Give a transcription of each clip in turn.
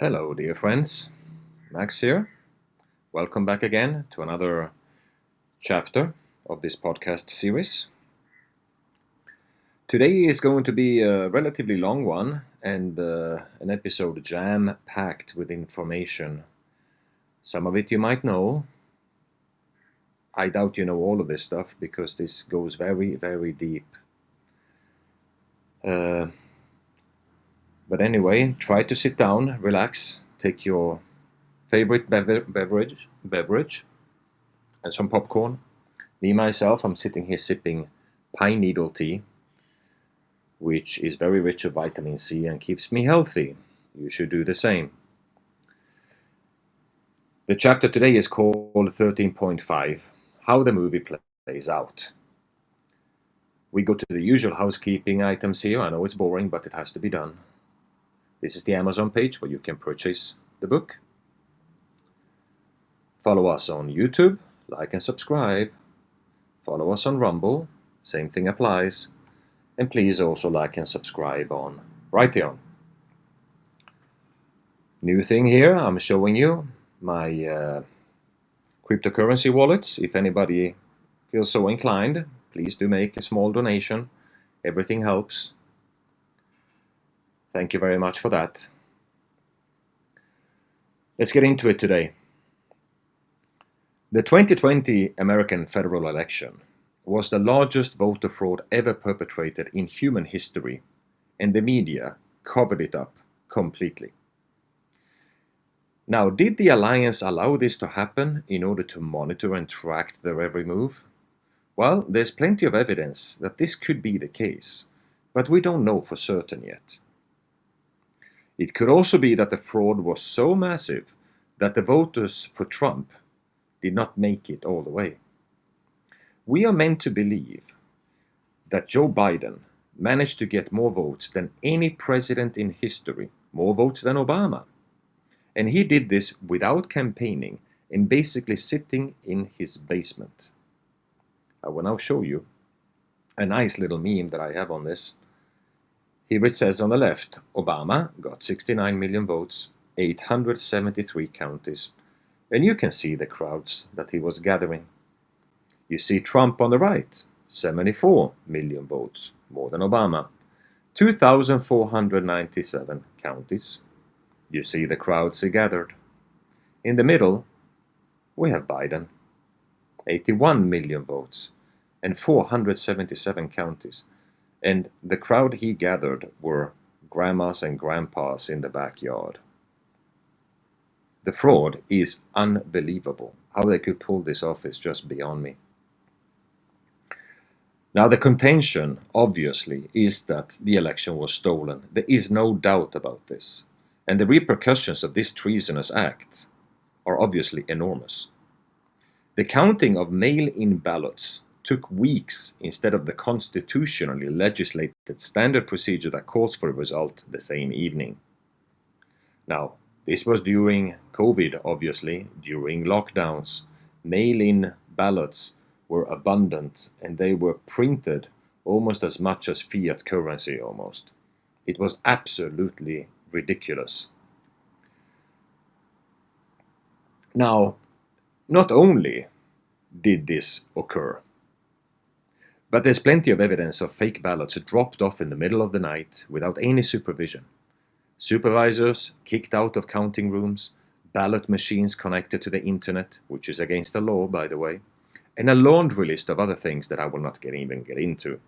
Hello, dear friends. Max here. Welcome back again to another chapter of this podcast series. Today is going to be a relatively long one and an episode jam-packed with information. Some of it you might know. I doubt you know all of this stuff because this goes very, very deep. But anyway, try to sit down, relax, take your favorite beverage and some popcorn. Me, myself, I'm sitting here sipping pine needle tea, which is very rich of vitamin C and keeps me healthy. You should do the same. The chapter today is called 13.5, How the Movie Plays Out. We go to the usual housekeeping items here. I know it's boring, but it has to be done. This is the Amazon page where you can purchase the book. Follow us on YouTube, like and subscribe. Follow us on Rumble, same thing applies. And please also like and subscribe on Brighteon. New thing here, I'm showing you my cryptocurrency wallets. If anybody feels so inclined, please do make a small donation. Everything helps. Thank you very much for that. Let's get into it today. The 2020 American federal election was the largest voter fraud ever perpetrated in human history, and the media covered it up completely. Now, did the alliance allow this to happen in order to monitor and track their every move? Well, there's plenty of evidence that this could be the case, but we don't know for certain yet. It could also be that the fraud was so massive that the voters for Trump did not make it all the way. We are meant to believe that Joe Biden managed to get more votes than any president in history, more votes than Obama. And he did this without campaigning and basically sitting in his basement. I will now show you a nice little meme that I have on this. Here it says on the left, Obama got 69 million votes, 873 counties, and you can see the crowds that he was gathering. You see Trump on the right, 74 million votes, more than Obama, 2,497 counties. You see the crowds he gathered. In the middle, we have Biden, 81 million votes and 477 counties. And the crowd he gathered were grandmas and grandpas in the backyard. The fraud is unbelievable. How they could pull this off is just beyond me. Now, the contention, obviously, is that the election was stolen. There is no doubt about this. And the repercussions of this treasonous act are obviously enormous. The counting of mail-in ballots took weeks instead of the constitutionally legislated standard procedure that calls for a result the same evening. Now, this was during COVID, obviously, during lockdowns. Mail-in ballots were abundant and they were printed almost as much as fiat currency almost. It was absolutely ridiculous. Now, not only did this occur, but there's plenty of evidence of fake ballots dropped off in the middle of the night without any supervision. Supervisors kicked out of counting rooms, ballot machines connected to the internet, which is against the law, by the way, and a laundry list of other things that I will not even get into.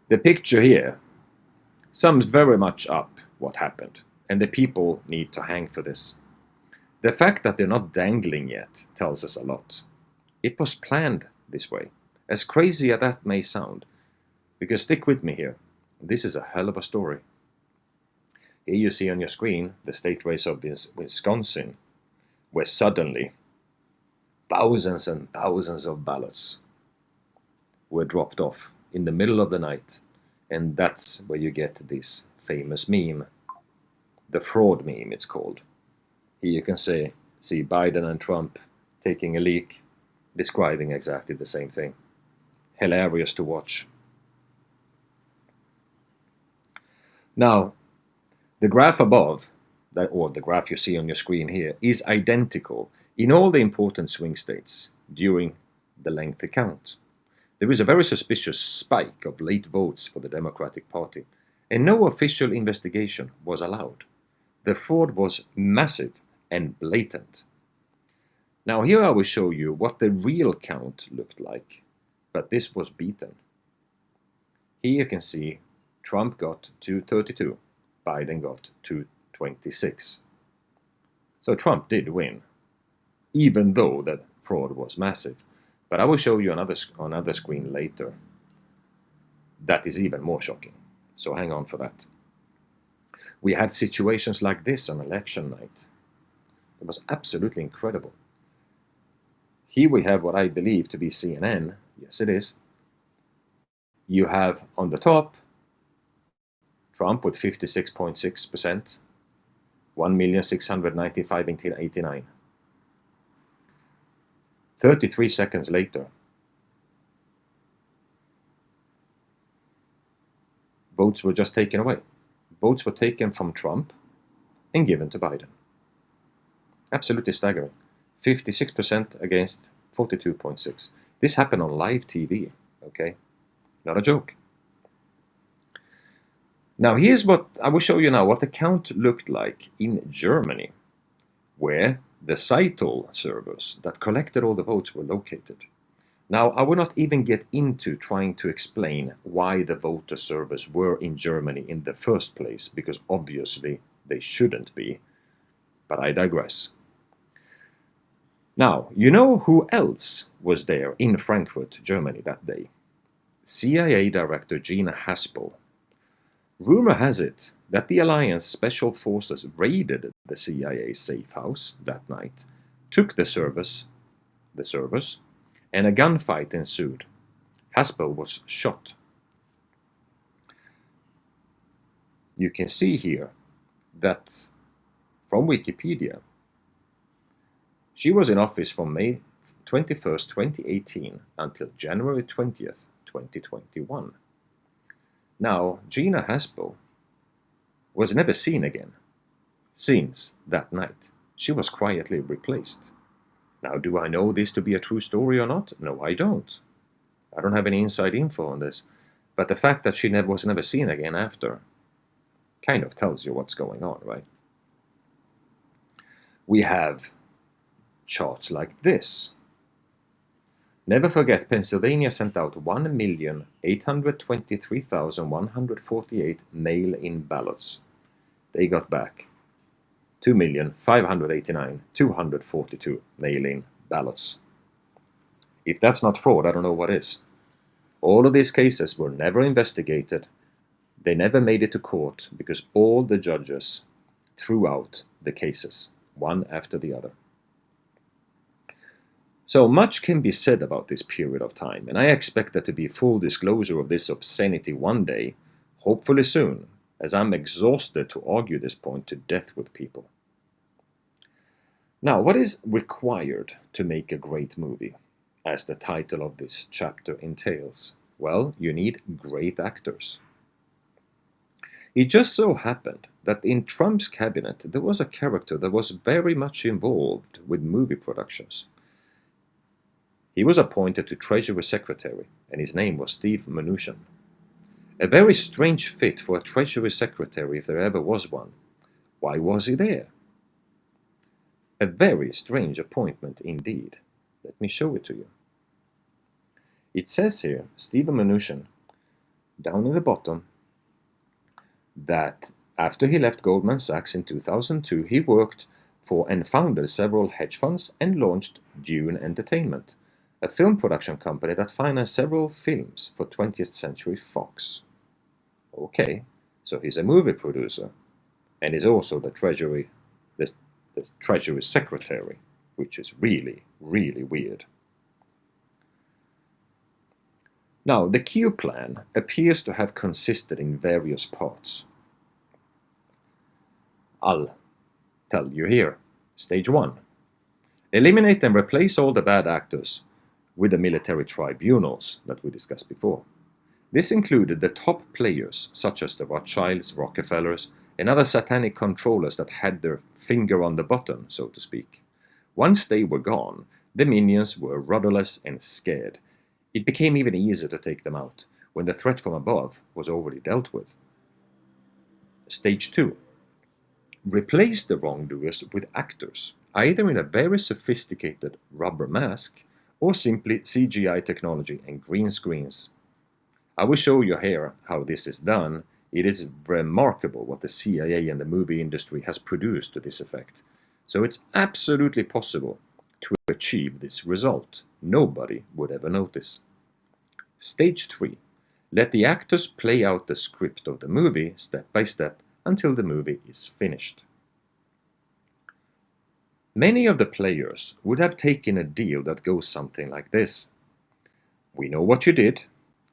The picture here sums very much up what happened, and the people need to hang for this. The fact that they're not dangling yet tells us a lot. It was planned this way, as crazy as that may sound, because stick with me here. This is a hell of a story. Here you see on your screen the state race of Wisconsin, where suddenly thousands and thousands of ballots were dropped off in the middle of the night. And that's where you get this famous meme, the fraud meme it's called. Here you can see Biden and Trump taking a leak, describing exactly the same thing. Hilarious to watch. Now, The graph above, or the graph you see on your screen here, is identical in all the important swing states during the lengthy count. There is a very suspicious spike of late votes for the Democratic Party, and no official investigation was allowed. The fraud was massive and blatant. Now here I will show you what the real count looked like, but this was beaten. Here you can see Trump got 232, Biden got 226. So Trump did win, even though the fraud was massive. But I will show you another screen later that is even more shocking. So hang on for that. We had situations like this on election night. It was absolutely incredible. Here we have what I believe to be CNN. Yes, it is. You have on the top Trump with 56.6%, 1,695,089. 33 seconds later, votes were just taken away. Votes were taken from Trump and given to Biden. Absolutely staggering. 56% against 42.6. This happened on live TV, okay? Not a joke. Now here's what I will show you now what the count looked like in Germany, where the Zeital servers that collected all the votes were located. Now I will not even get into trying to explain why the voter servers were in Germany in the first place, because obviously they shouldn't be, but I digress. Now, you know who else was there in Frankfurt, Germany that day? CIA Director Gina Haspel. Rumor has it that the Alliance Special Forces raided the CIA safe house that night, took the servers, and a gunfight ensued. Haspel was shot. You can see here that from Wikipedia, she was in office from May 21st, 2018 until January 20th, 2021. Now, Gina Haspel was never seen again since that night. She was quietly replaced. Now, do I know this to be a true story or not? No, I don't. I don't have any inside info on this. But the fact that she was never seen again after kind of tells you what's going on, right? We have charts like this. Never forget, Pennsylvania sent out 1,823,148 mail-in ballots. They got back 2,589,242 mail-in ballots. If that's not fraud, I don't know what is. All of these cases were never investigated. They never made it to court because all the judges threw out the cases, one after the other. So much can be said about this period of time, and I expect there to be full disclosure of this obscenity one day, hopefully soon, as I'm exhausted to argue this point to death with people. Now, what is required to make a great movie, as the title of this chapter entails? Well, you need great actors. It just so happened that in Trump's cabinet there was a character that was very much involved with movie productions. He was appointed to Treasury Secretary, and his name was Steve Mnuchin. A very strange fit for a Treasury Secretary if there ever was one. Why was he there? A very strange appointment indeed. Let me show it to you. It says here, Steve Mnuchin, down in the bottom, that after he left Goldman Sachs in 2002, he worked for and founded several hedge funds and launched Dune Entertainment, a film production company that financed several films for 20th Century Fox. Okay, so he's a movie producer, and is also the Treasury Secretary, which is really, really weird. Now, the Q plan appears to have consisted in various parts. I'll tell you here. Stage 1. Eliminate and replace all the bad actors with the military tribunals that we discussed before. This included the top players such as the Rothschilds, Rockefellers, and other satanic controllers that had their finger on the button, so to speak. Once they were gone, the minions were rudderless and scared. It became even easier to take them out when the threat from above was already dealt with. Stage 2. Replace the wrongdoers with actors, either in a very sophisticated rubber mask or simply CGI technology and green screens. I will show you here how this is done. It is remarkable what the CIA and the movie industry has produced to this effect. So it's absolutely possible to achieve this result. Nobody would ever notice. Stage 3. Let the actors play out the script of the movie step by step until the movie is finished. Many of the players would have taken a deal that goes something like this. We know what you did,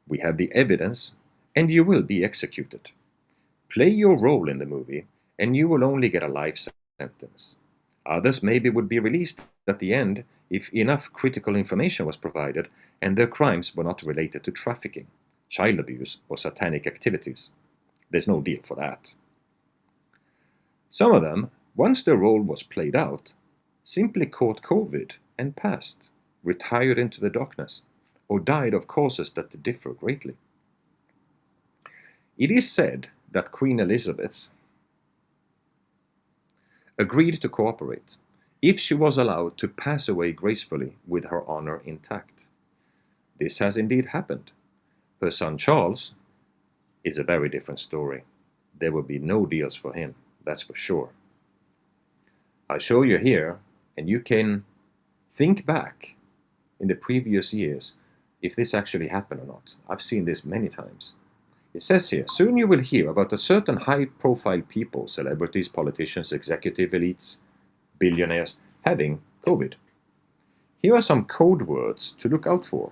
we have the evidence, and you will be executed. Play your role in the movie, and you will only get a life sentence. Others maybe would be released at the end if enough critical information was provided and their crimes were not related to trafficking, child abuse, or satanic activities. There's no deal for that. Some of them, once their role was played out, simply caught COVID and passed, retired into the darkness, or died of causes that differ greatly. It is said that Queen Elizabeth agreed to cooperate if she was allowed to pass away gracefully with her honor intact. This has indeed happened. Her son Charles is a very different story. There will be no deals for him, that's for sure. I'll show you here, and you can think back in the previous years if this actually happened or not. I've seen this many times. It says here, soon you will hear about a certain high-profile people, celebrities, politicians, executive elites, billionaires, having COVID. Here are some code words to look out for.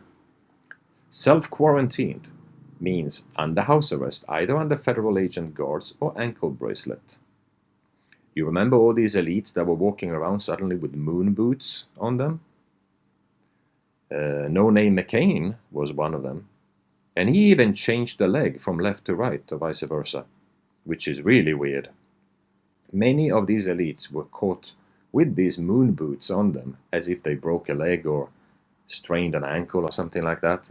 Self-quarantined means under house arrest, either under federal agent guards or ankle bracelet. You remember all these elites that were walking around suddenly with moon boots on them? No Name McCain was one of them. And he even changed the leg from left to right or vice versa, which is really weird. Many of these elites were caught with these moon boots on them as if they broke a leg or strained an ankle or something like that.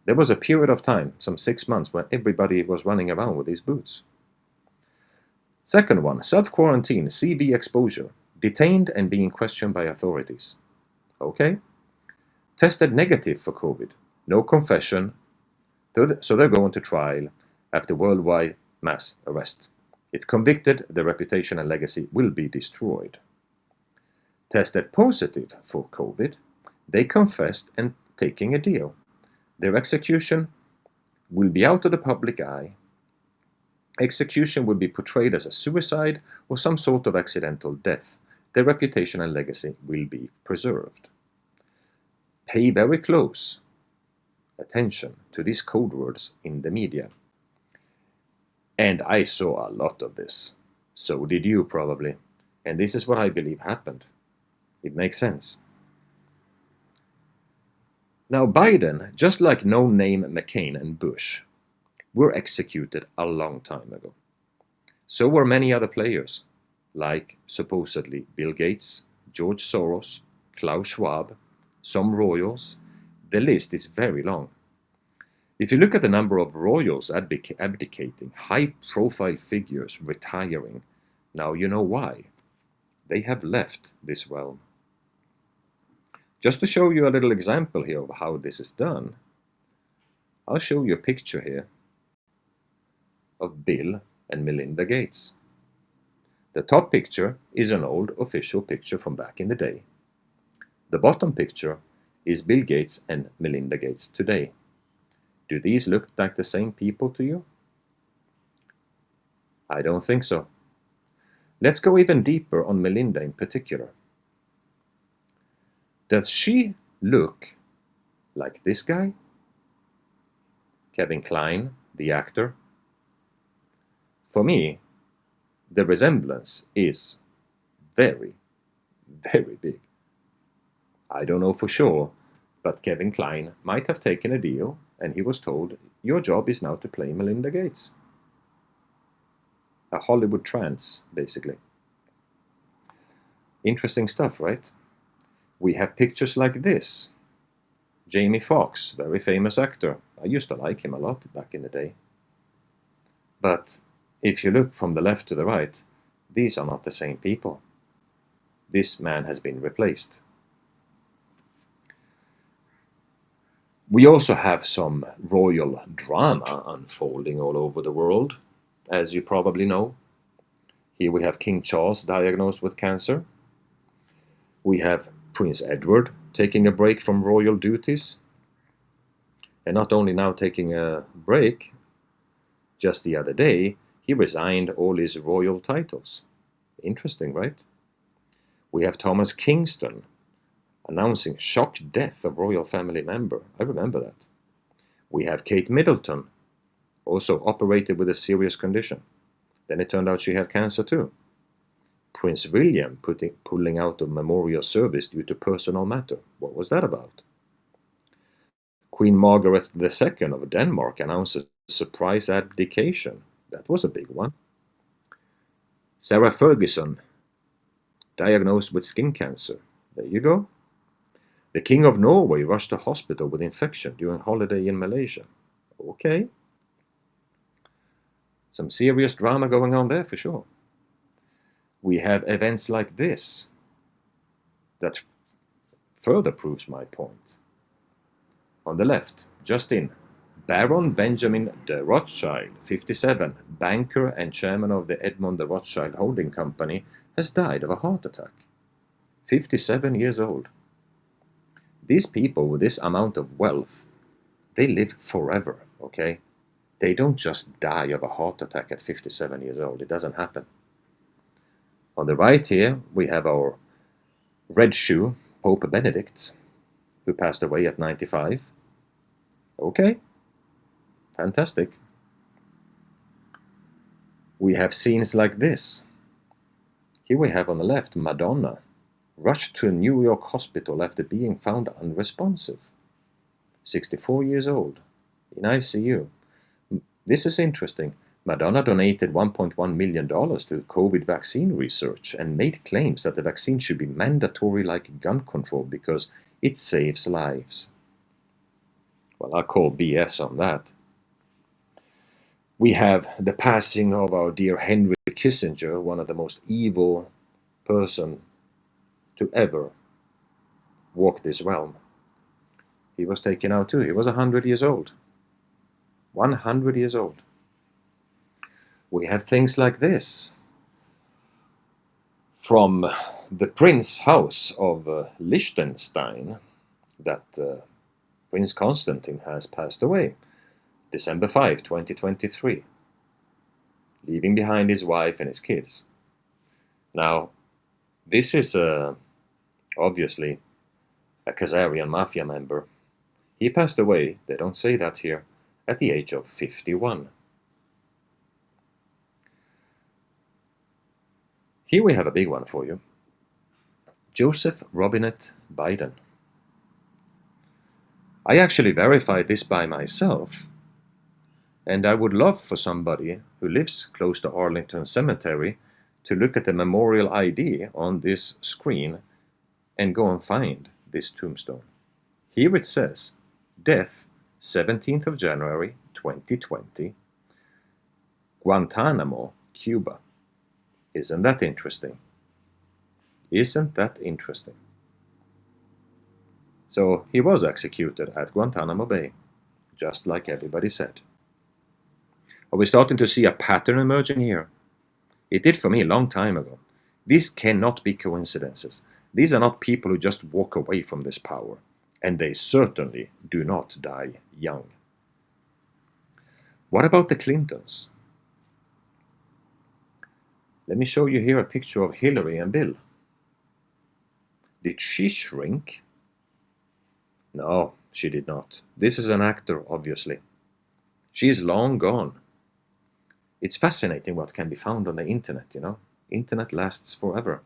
There was a period of time, some 6 months, when everybody was running around with these boots. Second one, self-quarantine, CV exposure, detained and being questioned by authorities. Okay. Tested negative for COVID, no confession, so they're going to trial after worldwide mass arrest. If convicted, their reputation and legacy will be destroyed. Tested positive for COVID, they confessed and taking a deal. Their execution will be out of the public eye. Execution will be portrayed as a suicide or some sort of accidental death. Their reputation and legacy will be preserved. Pay very close attention to these code words in the media. And I saw a lot of this. So did you probably. And this is what I believe happened. It makes sense. Now Biden, just like No Name McCain and Bush, were executed a long time ago. So were many other players, like supposedly Bill Gates, George Soros, Klaus Schwab, some royals. The list is very long. If you look at the number of royals abdicating, high-profile figures retiring, now you know why. They have left this realm. Just to show you a little example here of how this is done, I'll show you a picture here of Bill and Melinda Gates. The top picture is an old official picture from back in the day. The bottom picture is Bill Gates and Melinda Gates today. Do these look like the same people to you? I don't think so. Let's go even deeper on Melinda in particular. Does she look like this guy? Kevin Kline, the actor? For me, the resemblance is very, very big. I don't know for sure, but Kevin Kline might have taken a deal and he was told, your job is now to play Melinda Gates. A Hollywood trance, basically. Interesting stuff, right? We have pictures like this. Jamie Foxx, very famous actor. I used to like him a lot back in the day. But if you look from the left to the right, these are not the same people. This man has been replaced. We also have some royal drama unfolding all over the world, as you probably know. Here we have King Charles diagnosed with cancer. We have Prince Edward taking a break from royal duties. And not only now taking a break, just the other day, he resigned all his royal titles. Interesting, right? We have Thomas Kingston announcing shocked death of royal family member. I remember that. We have Kate Middleton, also operated with a serious condition. Then it turned out she had cancer too. Prince William pulling out of memorial service due to personal matter. What was that about? Queen Margaret II of Denmark announces surprise abdication. That was a big one. Sarah Ferguson, diagnosed with skin cancer. There you go. The King of Norway rushed to hospital with infection during holiday in Malaysia. Okay. Some serious drama going on there for sure. We have events like this that further proves my point. On the left, just in, Baron Benjamin de Rothschild, 57, banker and chairman of the Edmond de Rothschild holding company, has died of a heart attack. 57 years old. These people with this amount of wealth, they live forever, okay? They don't just die of a heart attack at 57 years old. It doesn't happen. On the right here, we have our red shoe, Pope Benedict, who passed away at 95. Okay, fantastic. We have scenes like this. Here we have on the left, Madonna, rushed to a New York hospital after being found unresponsive. 64 years old, in ICU. This is interesting. Madonna donated $1.1 million to COVID vaccine research and made claims that the vaccine should be mandatory like gun control because it saves lives. Well, I call BS on that. We have the passing of our dear Henry Kissinger, one of the most evil person to ever walk this realm. He was taken out too. He was 100 years old. 100 years old. We have things like this from the Prince House of Liechtenstein that Prince Constantine has passed away, December 5, 2023, leaving behind his wife and his kids. Now, this is obviously a Khazarian mafia member. He passed away, they don't say that here, at the age of 51. Here we have a big one for you. Joseph Robinette Biden. I actually verified this by myself, and I would love for somebody who lives close to Arlington Cemetery to look at the memorial ID on this screen and go and find this tombstone. Here it says, death, 17th of January, 2020, Guantanamo, Cuba. Isn't that interesting? Isn't that interesting? So he was executed at Guantanamo Bay, just like everybody said. Are we starting to see a pattern emerging here? It did for me a long time ago. These cannot be coincidences. These are not people who just walk away from this power, and they certainly do not die young. What about the Clintons? Let me show you here a picture of Hillary and Bill. Did she shrink? No, she did not. This is an actor, obviously. She is long gone. It's fascinating what can be found on the internet, you know. Internet lasts forever.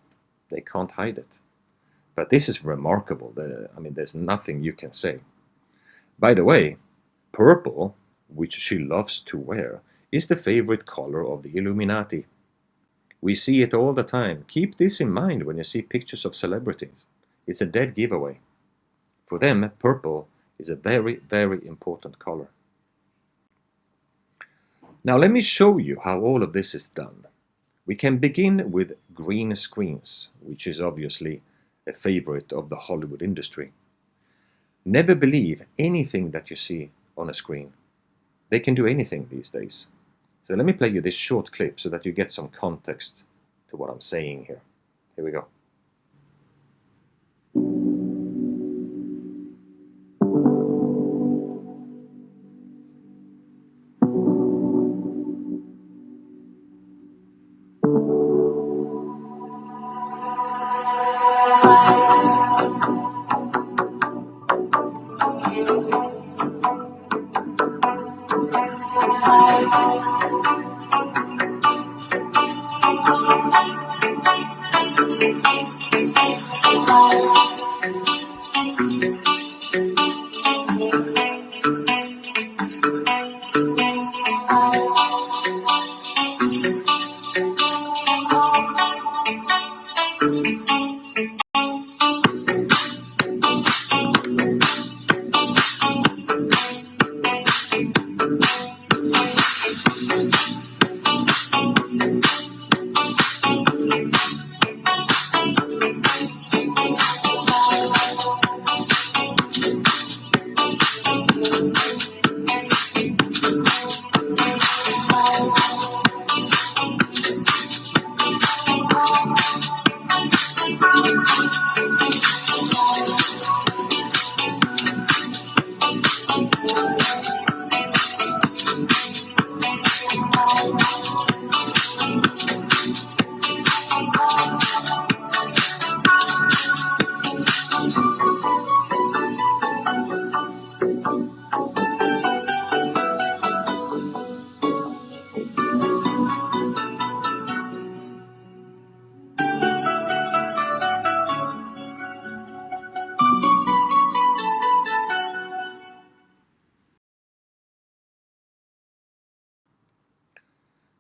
They can't hide it. But this is remarkable. I mean, there's nothing you can say. By the way, purple, which she loves to wear, is the favorite color of the Illuminati. We see it all the time. Keep this in mind when you see pictures of celebrities. It's a dead giveaway. For them, purple is a very, very important color. Now let me show you how all of this is done. We can begin with green screens, which is obviously a favorite of the Hollywood industry. Never believe anything that you see on a screen. They can do anything these days. So let me play you this short clip so that you get some context to what I'm saying here. Here we go.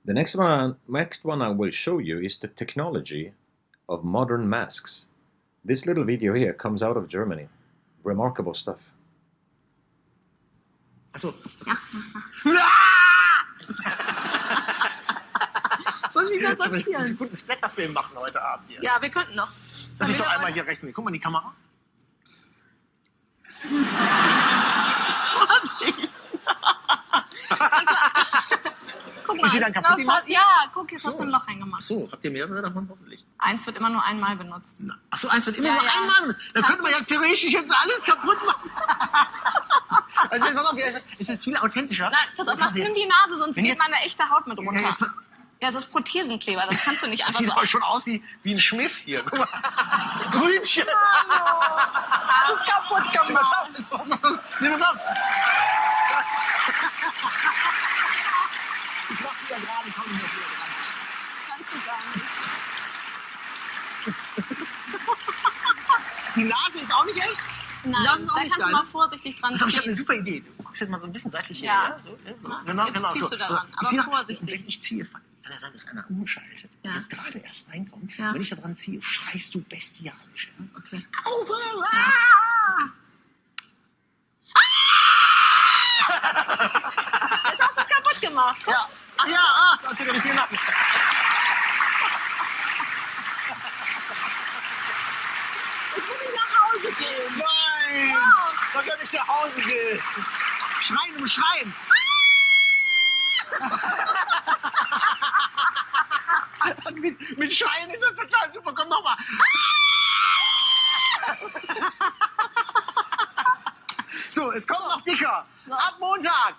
The next one I will show you is the technology of modern masks. This little video here comes out of Germany. Remarkable stuff. Achso. Ja. Muss ich wieder sortieren. einen guten Splatterfilm machen heute Abend hier. Ja, wir könnten noch. Lass mich doch einmal hier rechts. Guck mal in die Kamera. Guck Ist die dann kaputt, die Maske? Ja, guck, jetzt hast du ein Loch reingemacht. Achso, habt ihr mehrere davon hoffentlich? Eins wird immer nur einmal benutzt. Achso, eins wird immer Ja, nur ja. einmal benutzt. Dann könnte man ja theoretisch jetzt alles kaputt machen. Also, pass auf, es ist viel authentischer. Nein, pass auf, nimm die Nase, sonst Wenn geht jetzt- meine echte Haut mit runter. Ja, Ja, das ist Prothesenkleber, das kannst du nicht Das einfach sieht so... aber schon aus wie ein Schmiss hier. Guck mal. Grünchen. Das ist kaputt gemacht. Nimm es auf. Ich mach wieder gerade, ich hau mich noch wieder dran. Kannst du gar nicht. Die Nase ist auch nicht echt? Nein, Das ist auch da nicht kannst du geil, mal ne? vorsichtig dran Ich habe eine ziehen. super Idee. Du machst jetzt mal so ein bisschen seitlich hier. Ja. So, Jetzt ziehst du daran, aber Ich zieh vorsichtig. Und wenn ich ziehe, kann ja sein, dass einer umschaltet und Ja. jetzt gerade erst reinkommt. Ja. Wenn ich da dran ziehe, schreist du bestialisch. Ja? Okay. Aufhören! Jetzt hast du es kaputt gemacht. Ja. Ach ja, da hast du wieder nicht gemacht. Ich will nicht nach Hause gehen. Nein! Ja. Da soll ich nach Hause gehen. Schreien um Schreien. mit Schreien ist das total super. Komm nochmal. So, es kommt noch dicker. Ab Montag.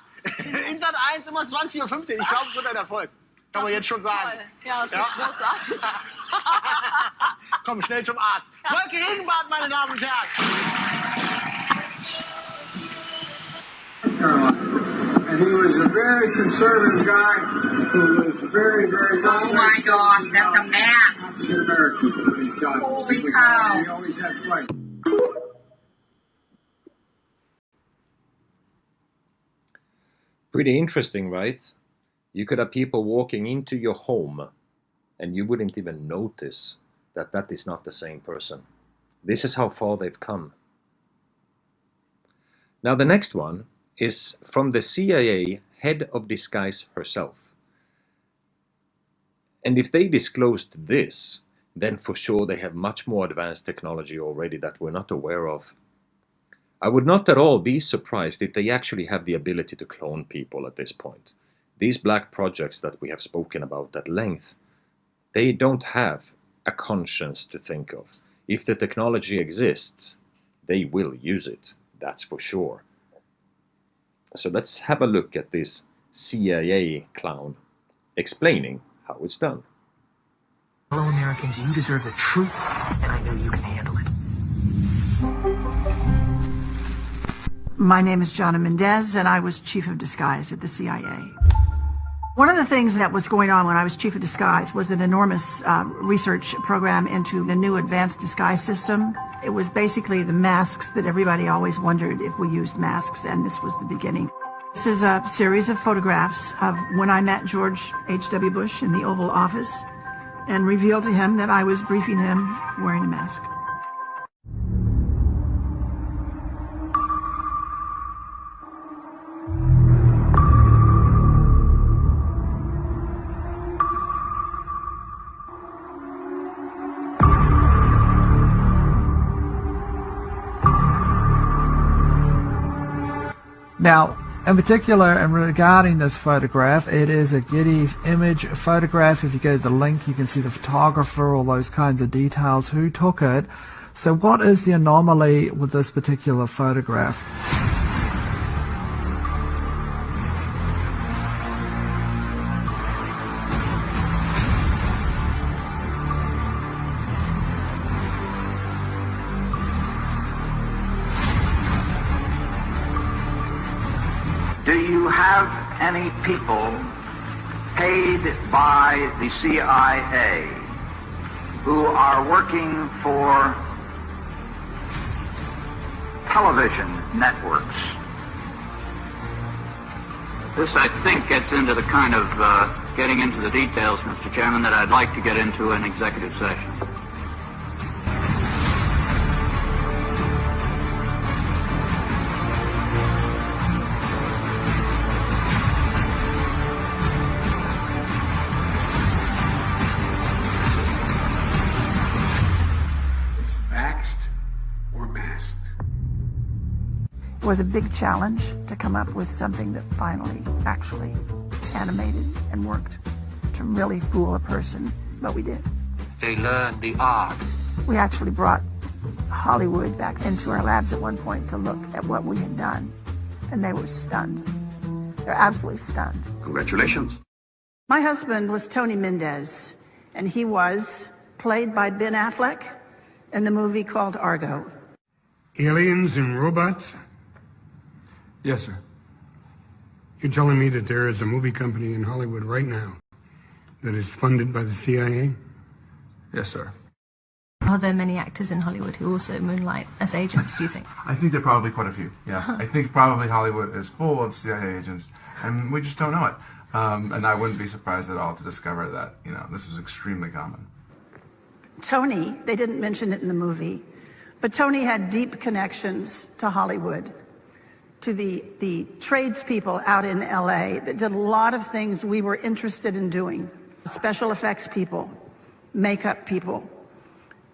In Sat 1 immer 20:15 Uhr. Ich glaube, es wird ein Erfolg. Kann man jetzt schon sagen. Toll. Ja, das Ja. ist großartig. Komm, schnell zum Arzt. Wolke Regenbad, meine Damen und Herren. And he was a very conservative guy who was very, very... Oh my gosh, that's a man. African American when he got Holy cow. He always had flight. Pretty interesting, right? You could have people walking into your home and you wouldn't even notice that that is not the same person. This is how far they've come. Now the next one is from the CIA head of disguise herself. And if they disclosed this, then for sure they have much more advanced technology already that we're not aware of. I would not at all be surprised if they actually have the ability to clone people at this point. These black projects that we have spoken about at length, they don't have a conscience to think of. If the technology exists, they will use it, that's for sure. So let's have a look at this CIA clown explaining how it's done. Fellow Americans, you deserve the truth, and I know you can handle it. My name is Jonna Mendez, and I was chief of disguise at the CIA. One of the things that was going on when I was chief of disguise was an enormous research program into the new advanced disguise system. It was basically the masks that everybody always wondered if we used masks, and this was the beginning. This is a series of photographs of when I met George H.W. Bush in the Oval Office and revealed to him that I was briefing him wearing a mask. Now, in particular, and regarding this photograph, it is a Getty's image photograph. If you go to the link, you can see the photographer, all those kinds of details, who took it. So what is the anomaly with this particular photograph? Do you have any people paid by the CIA who are working for television networks? This, I think, gets into the kind of getting into the details, Mr. Chairman, that I'd like to get into in executive session. It was a big challenge to come up with something that finally actually animated and worked to really fool a person, but we did. They learned the art. We actually brought Hollywood back into our labs at one point to look at what we had done, and they were stunned. They're absolutely stunned. Congratulations. My husband was Tony Mendez, and he was played by Ben Affleck in the movie called Argo. Aliens and robots? Yes, sir. You're telling me that there is a movie company in Hollywood right now that is funded by the CIA? Yes, sir. Are there many actors in Hollywood who also moonlight as agents, do you think? I think there are probably quite a few, yes. I think probably Hollywood is full of CIA agents, and we just don't know it. And I wouldn't be surprised at all to discover that, this was extremely common. Tony, they didn't mention it in the movie, but Tony had deep connections to Hollywood, to the tradespeople out in LA that did a lot of things we were interested in doing. Special effects people, makeup people.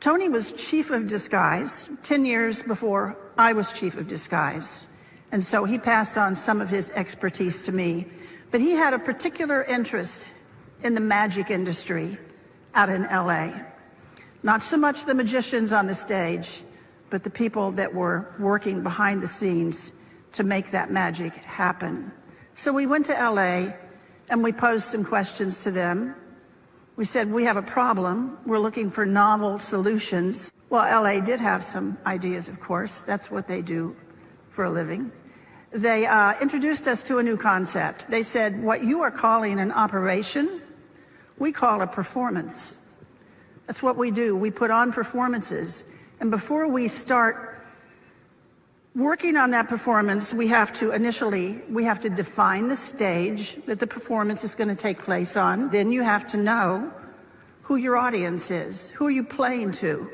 Tony was chief of disguise 10 years before I was chief of disguise. And so he passed on some of his expertise to me. But he had a particular interest in the magic industry out in LA. Not so much the magicians on the stage, but the people that were working behind the scenes to make that magic happen. So we went to LA and we posed some questions to them. We said, we have a problem. We're looking for novel solutions. Well, LA did have some ideas, of course. That's what they do for a living. They introduced us to a new concept. They said, what you are calling an operation, we call a performance. That's what we do. We put on performances. And before we start working on that performance, we have to define the stage that the performance is going to take place on. Then you have to know who your audience is, who are you playing to,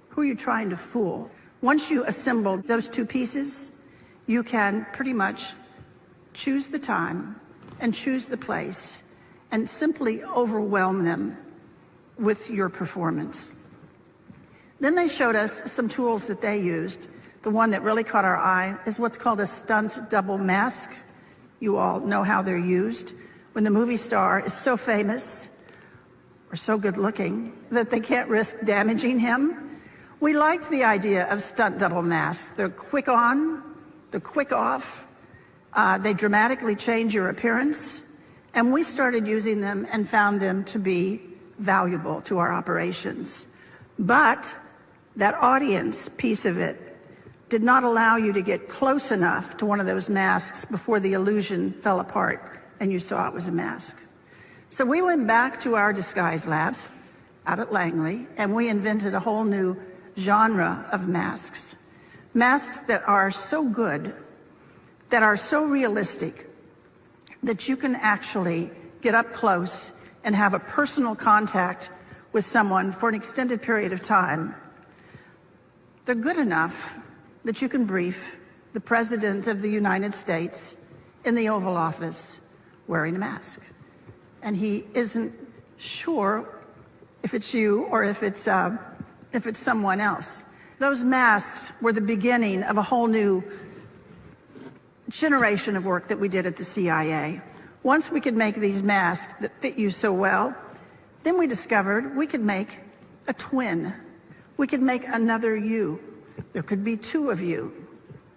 who are you trying to fool. Once you assemble those two pieces, you can pretty much choose the time and choose the place and simply overwhelm them with your performance. Then they showed us some tools that they used. The one that really caught our eye is what's called a stunt double mask. You all know how they're used. When the movie star is so famous or so good looking that they can't risk damaging him, we liked the idea of stunt double masks. They're quick on, they're quick off, they dramatically change your appearance, and we started using them and found them to be valuable to our operations. But that audience piece of it did not allow you to get close enough to one of those masks before the illusion fell apart and you saw it was a mask. So we went back to our disguise labs out at Langley and we invented a whole new genre of masks. Masks that are so good, that are so realistic, that you can actually get up close and have a personal contact with someone for an extended period of time. They're good enough that you can brief the President of the United States in the Oval Office wearing a mask. And he isn't sure if it's you or if it's someone else. Those masks were the beginning of a whole new generation of work that we did at the CIA. Once we could make these masks that fit you so well, then we discovered we could make a twin. We could make another you. There could be two of you.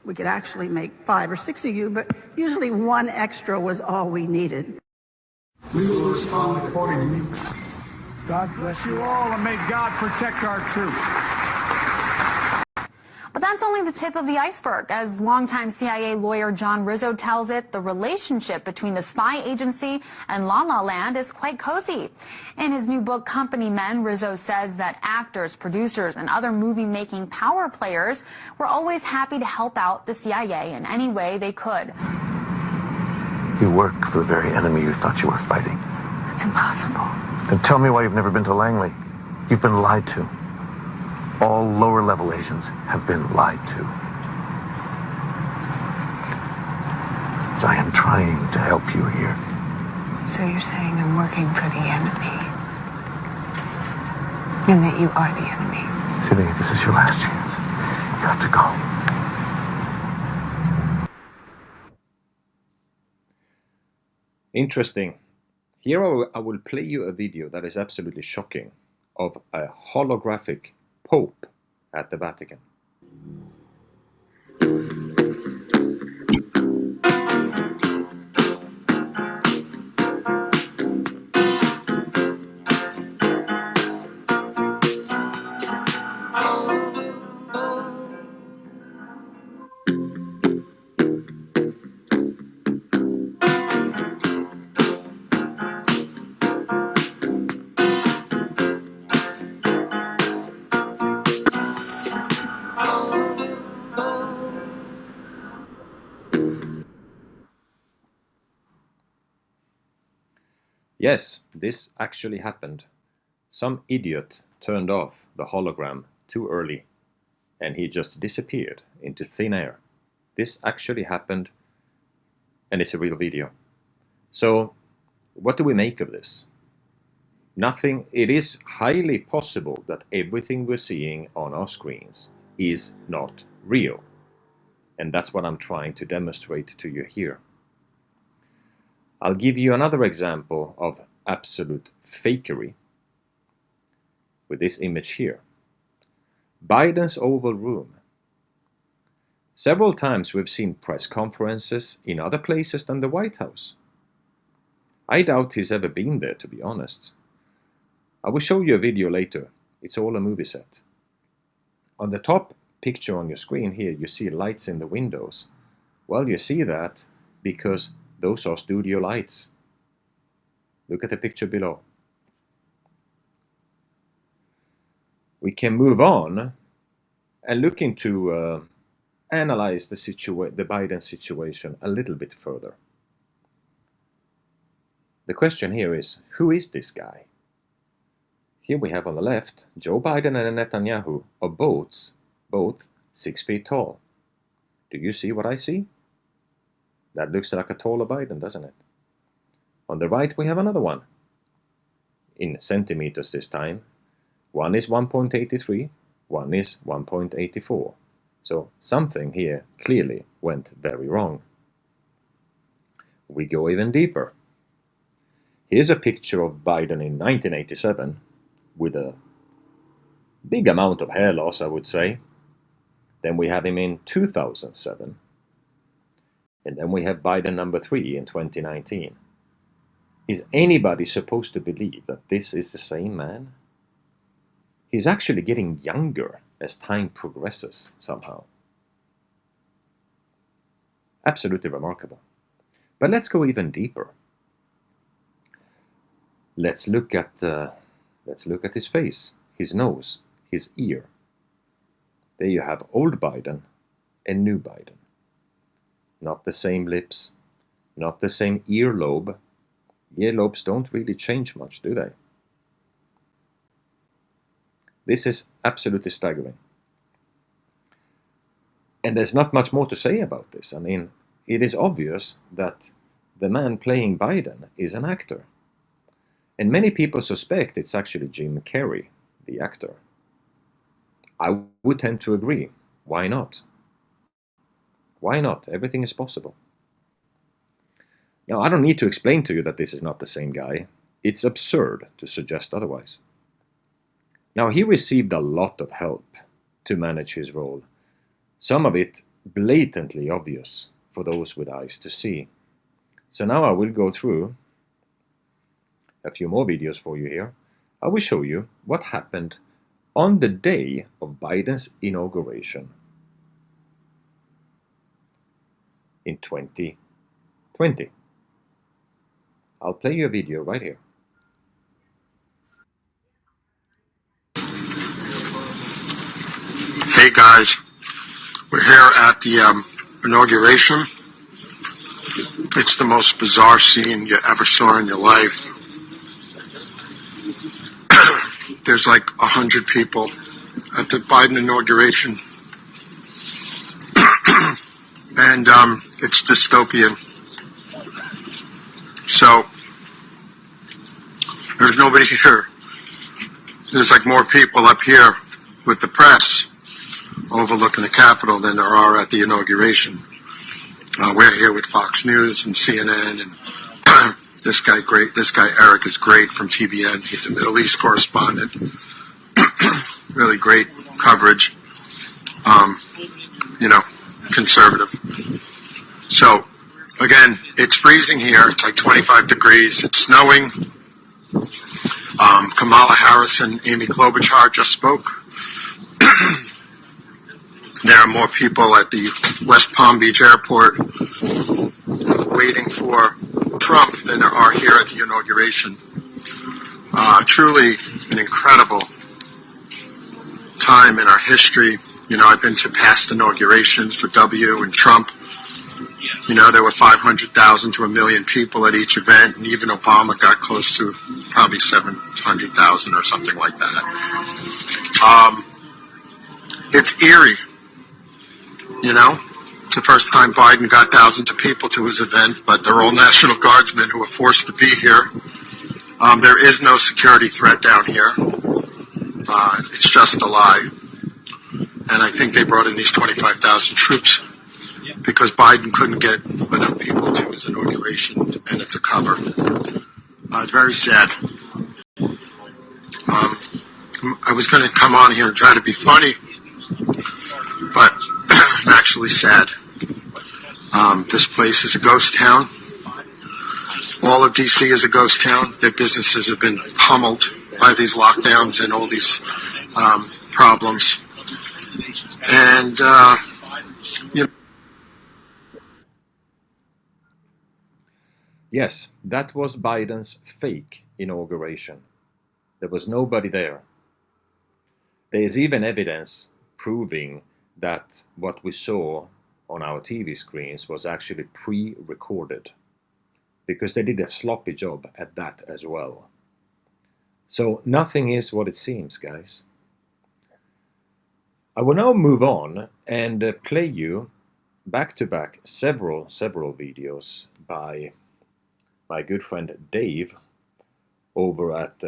We could actually make 5 or 6 of you, but usually one extra was all we needed. We will respond accordingly. God bless you all, and may God protect our troops. But that's only the tip of the iceberg. As longtime CIA lawyer John Rizzo tells it, the relationship between the spy agency and La La Land is quite cozy. In his new book, Company Men, Rizzo says that actors, producers, and other movie-making power players were always happy to help out the CIA in any way they could. You work for the very enemy you thought you were fighting. It's impossible. Then tell me why you've never been to Langley. You've been lied to. All lower-level agents have been lied to. I am trying to help you here. So you're saying I'm working for the enemy? And that you are the enemy? Sydney, this is your last chance. You have to go. Interesting. Here I will play you a video that is absolutely shocking of a holographic Pope at the Vatican. Yes, this actually happened. Some idiot turned off the hologram too early and he just disappeared into thin air. This actually happened and it's a real video. So what do we make of this? Nothing. It is highly possible that everything we're seeing on our screens is not real. And that's what I'm trying to demonstrate to you here. I'll give you another example of absolute fakery with this image here. Biden's Oval Room. Several times we've seen press conferences in other places than the White House. I doubt he's ever been there, to be honest. I will show you a video later. It's all a movie set. On the top picture on your screen here, you see lights in the windows. Well, you see that because those are studio lights. Look at the picture below. We can move on and look into analyze the Biden situation a little bit further. The question here is, who is this guy? Here we have on the left, Joe Biden and Netanyahu are both 6 feet tall. Do you see what I see? That looks like a taller Biden, doesn't it? On the right we have another one. In centimeters this time. One is 1.83, one is 1.84. So something here clearly went very wrong. We go even deeper. Here's a picture of Biden in 1987 with a big amount of hair loss, I would say. Then we have him in 2007. And then we have Biden number 3 in 2019. Is anybody supposed to believe that this is the same man? He's actually getting younger as time progresses somehow. Absolutely remarkable. But let's go even deeper. Let's look at his face, his nose, his ear. There you have old Biden and new Biden. Not the same lips, not the same earlobe. Earlobes don't really change much, do they? This is absolutely staggering. And there's not much more to say about this. I mean, it is obvious that the man playing Biden is an actor. And many people suspect it's actually Jim Carrey, the actor. I would tend to agree. Why not? Why not? Everything is possible. Now, I don't need to explain to you that this is not the same guy. It's absurd to suggest otherwise. Now, he received a lot of help to manage his role. Some of it blatantly obvious for those with eyes to see. So now I will go through a few more videos for you here. I will show you what happened on the day of Biden's inauguration in 2020. I'll play you a video right here. Hey guys, we're here at the inauguration. It's the most bizarre scene you ever saw in your life. There's like 100 people at the Biden inauguration. And it's dystopian. So, there's nobody here. There's like more people up here with the press overlooking the Capitol than there are at the inauguration. We're here with Fox News and CNN, and this guy Eric is great from TBN. He's a Middle East correspondent. Really great coverage. Conservative. So, again, it's freezing here. It's like 25 degrees. It's snowing. Kamala Harris and Amy Klobuchar just spoke. There are more people at the West Palm Beach airport waiting for Trump than there are here at the inauguration. Truly an incredible time in our history. I've been to past inaugurations for W and Trump. There were 500,000 to 1 million people at each event, and even Obama got close to probably 700,000 or something like that. It's eerie. It's the first time Biden got thousands of people to his event, but they're all National Guardsmen who are forced to be here. There is no security threat down here. It's just a lie. And I think they brought in these 25,000 troops because Biden couldn't get enough people to his inauguration, and it's a cover. It's very sad. I was going to come on here and try to be funny, but I'm actually sad. This place is a ghost town. All of D.C. is a ghost town. Their businesses have been pummeled by these lockdowns and all these problems. And, Yes, that was Biden's fake inauguration. There was nobody there. There is even evidence proving that what we saw on our TV screens was actually pre-recorded, because they did a sloppy job at that as well. So nothing is what it seems, guys. I will now move on and play you back-to-back several videos by my good friend Dave over at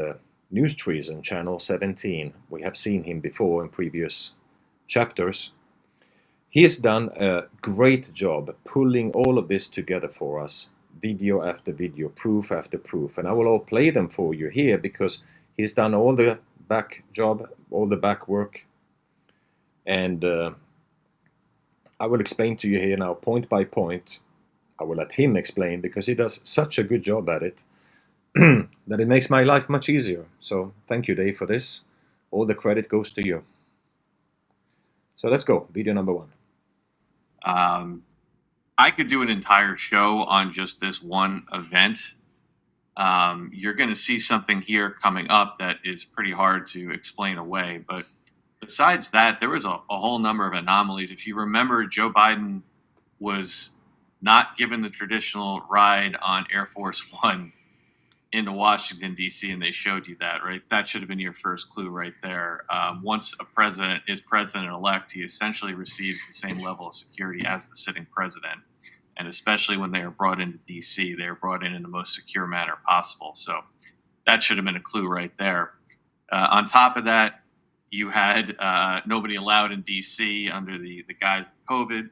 News Treason Channel 17. We have seen him before in previous chapters. He's done a great job pulling all of this together for us, video after video, proof after proof, and I will all play them for you here because he's done all the back job, all the back work, and I will explain to you here now point by point. I will let him explain because he does such a good job at it that it makes my life much easier. So thank you, Dave, for this. All the credit goes to you. So let's go. Video number 1. I could do an entire show on just this one event. You're going to see something here coming up that is pretty hard to explain away. But besides that, there was a whole number of anomalies. If you remember, Joe Biden was not given the traditional ride on Air Force One into Washington, D.C., and they showed you that, right? That should have been your first clue right there. Once a president is president-elect, he essentially receives the same level of security as the sitting president. And especially when they are brought into D.C., they are brought in the most secure manner possible. So that should have been a clue right there. On top of that, you had nobody allowed in D.C. under the guise of COVID.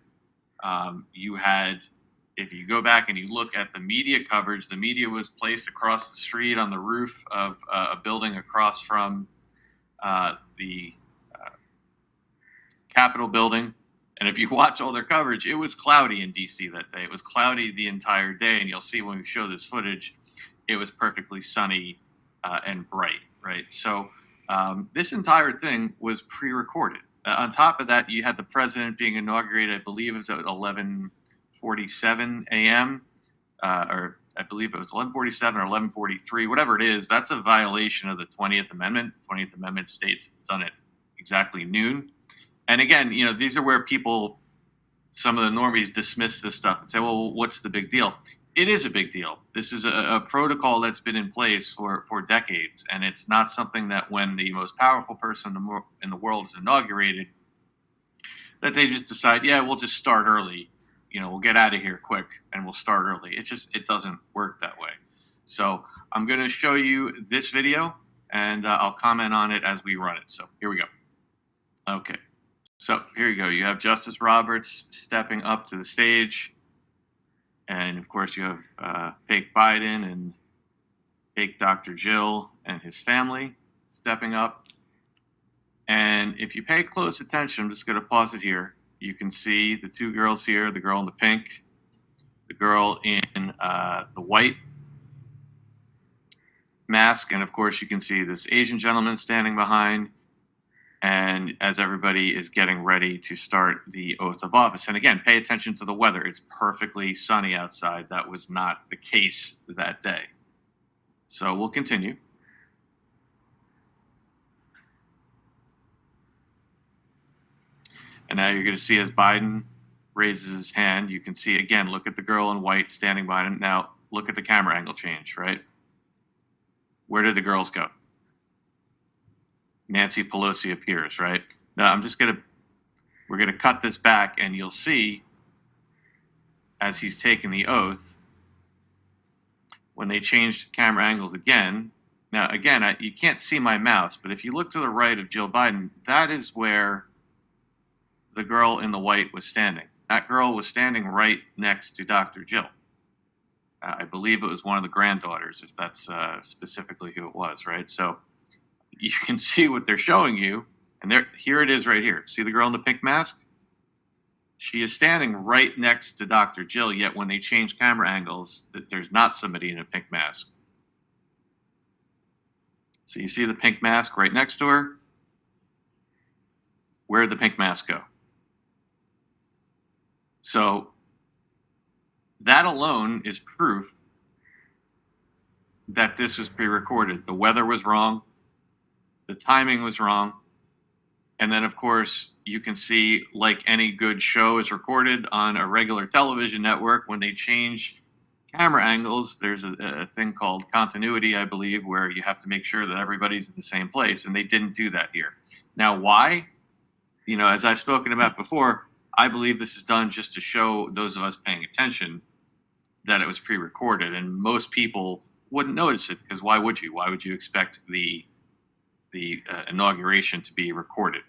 You had, if you go back and you look at the media coverage, the media was placed across the street on the roof of a building across from the Capitol building. And if you watch all their coverage, it was cloudy in D.C. that day. It was cloudy the entire day. And you'll see when we show this footage, it was perfectly sunny and bright, right? So this entire thing was pre-recorded. On top of that, you had the president being inaugurated, I believe it was at 11:47 a.m. Or I believe it was 11:47 or 11:43, whatever it is. That's a violation of the 20th Amendment. The 20th Amendment states it's done at exactly noon. And again, you know, these are where people, some of the normies, dismiss this stuff and say, well, what's the big deal? It is a big deal. This is a protocol that's been in place for decades, and it's not something that when the most powerful person in the world is inaugurated, that they just decide, yeah, we'll just start early. You know, we'll get out of here quick and we'll start early. It doesn't work that way. So I'm going to show you this video, and I'll comment on it as we run it. So here we go. Okay. So here you go. You have Justice Roberts stepping up to the stage. And of course, you have fake Biden and fake Dr. Jill and his family stepping up. And if you pay close attention, I'm just going to pause it here. You can see the two girls here, the girl in the pink, the girl in the white mask. And of course, you can see this Asian gentleman standing behind. And as everybody is getting ready to start the oath of office. And again, pay attention to the weather. It's perfectly sunny outside. That was not the case that day. So we'll continue. And now you're going to see as Biden raises his hand, you can see, again, look at the girl in white standing behind him. Now, look at the camera angle change, right? Where did the girls go? Nancy Pelosi appears, right? Now, we're going to cut this back, and you'll see, as he's taking the oath, when they changed camera angles again. Now, again, you can't see my mouse, but if you look to the right of Jill Biden, that is where the girl in the white was standing. That girl was standing right next to Dr. Jill. I believe it was one of the granddaughters, if that's specifically who it was, right? So you can see what they're showing you, and here it is right here. See the girl in the pink mask? She is standing right next to Dr. Jill, yet when they change camera angles, there's not somebody in a pink mask. So you see the pink mask right next to her? Where did the pink mask go? So that alone is proof that this was pre-recorded. The weather was wrong. The timing was wrong. And then, of course, you can see, like any good show is recorded on a regular television network, when they change camera angles, there's a thing called continuity, I believe, where you have to make sure that everybody's in the same place, and they didn't do that here. Now, why? You know, as I've spoken about before, I believe this is done just to show those of us paying attention that it was pre-recorded, and most people wouldn't notice it, because why would you? Why would you expect the inauguration to be recorded?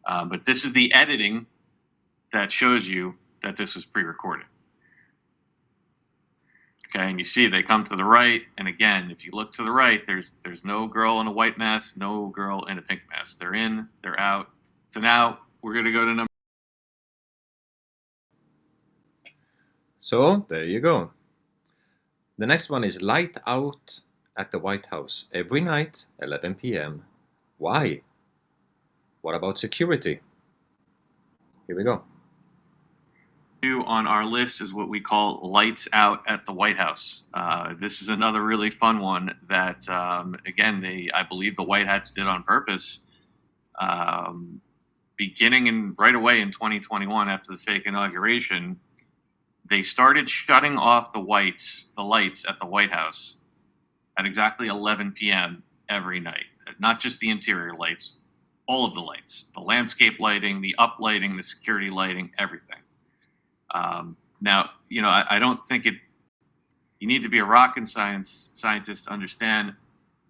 But this is the editing that shows you that this was pre-recorded. Okay, and you see they come to the right, and again, if you look to the right, there's no girl in a white mask, no girl in a pink mask. They're in, they're out. So now we're going to go to number. So there you go. The next one is light out at the White House every night, 11 p.m. Why? What about security? Here we go. On our list is what we call lights out at the White House. This is another really fun one that, again, I believe the White Hats did on purpose. Beginning right away in 2021 after the fake inauguration, they started shutting off the lights at the White House at exactly 11 p.m. every night. Not just the interior lights, all of the lights, the landscape lighting, the uplighting, the security lighting, everything. Now, you know, I don't think you need to be a rocket scientist to understand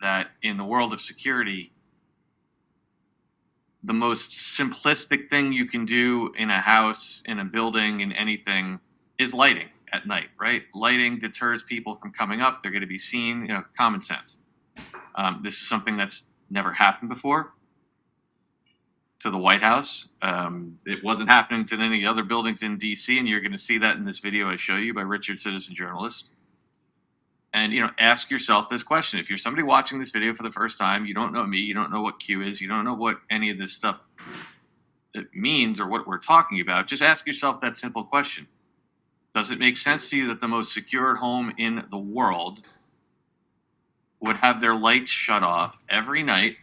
that in the world of security, the most simplistic thing you can do in a house, in a building, in anything is lighting at night, right? Lighting deters people from coming up. They're going to be seen, you know, common sense. This is something that's never happened before to the White House. It wasn't happening to any other buildings in DC, and you're going to see that in this video I show you by Richard, citizen journalist. And, you know, ask yourself this question. If you're somebody watching this video for the first time, you don't know me, you don't know what Q is, you don't know what any of this stuff means or what we're talking about, just ask yourself that simple question. Does it make sense to you that the most secured home in the world would have their lights shut off every night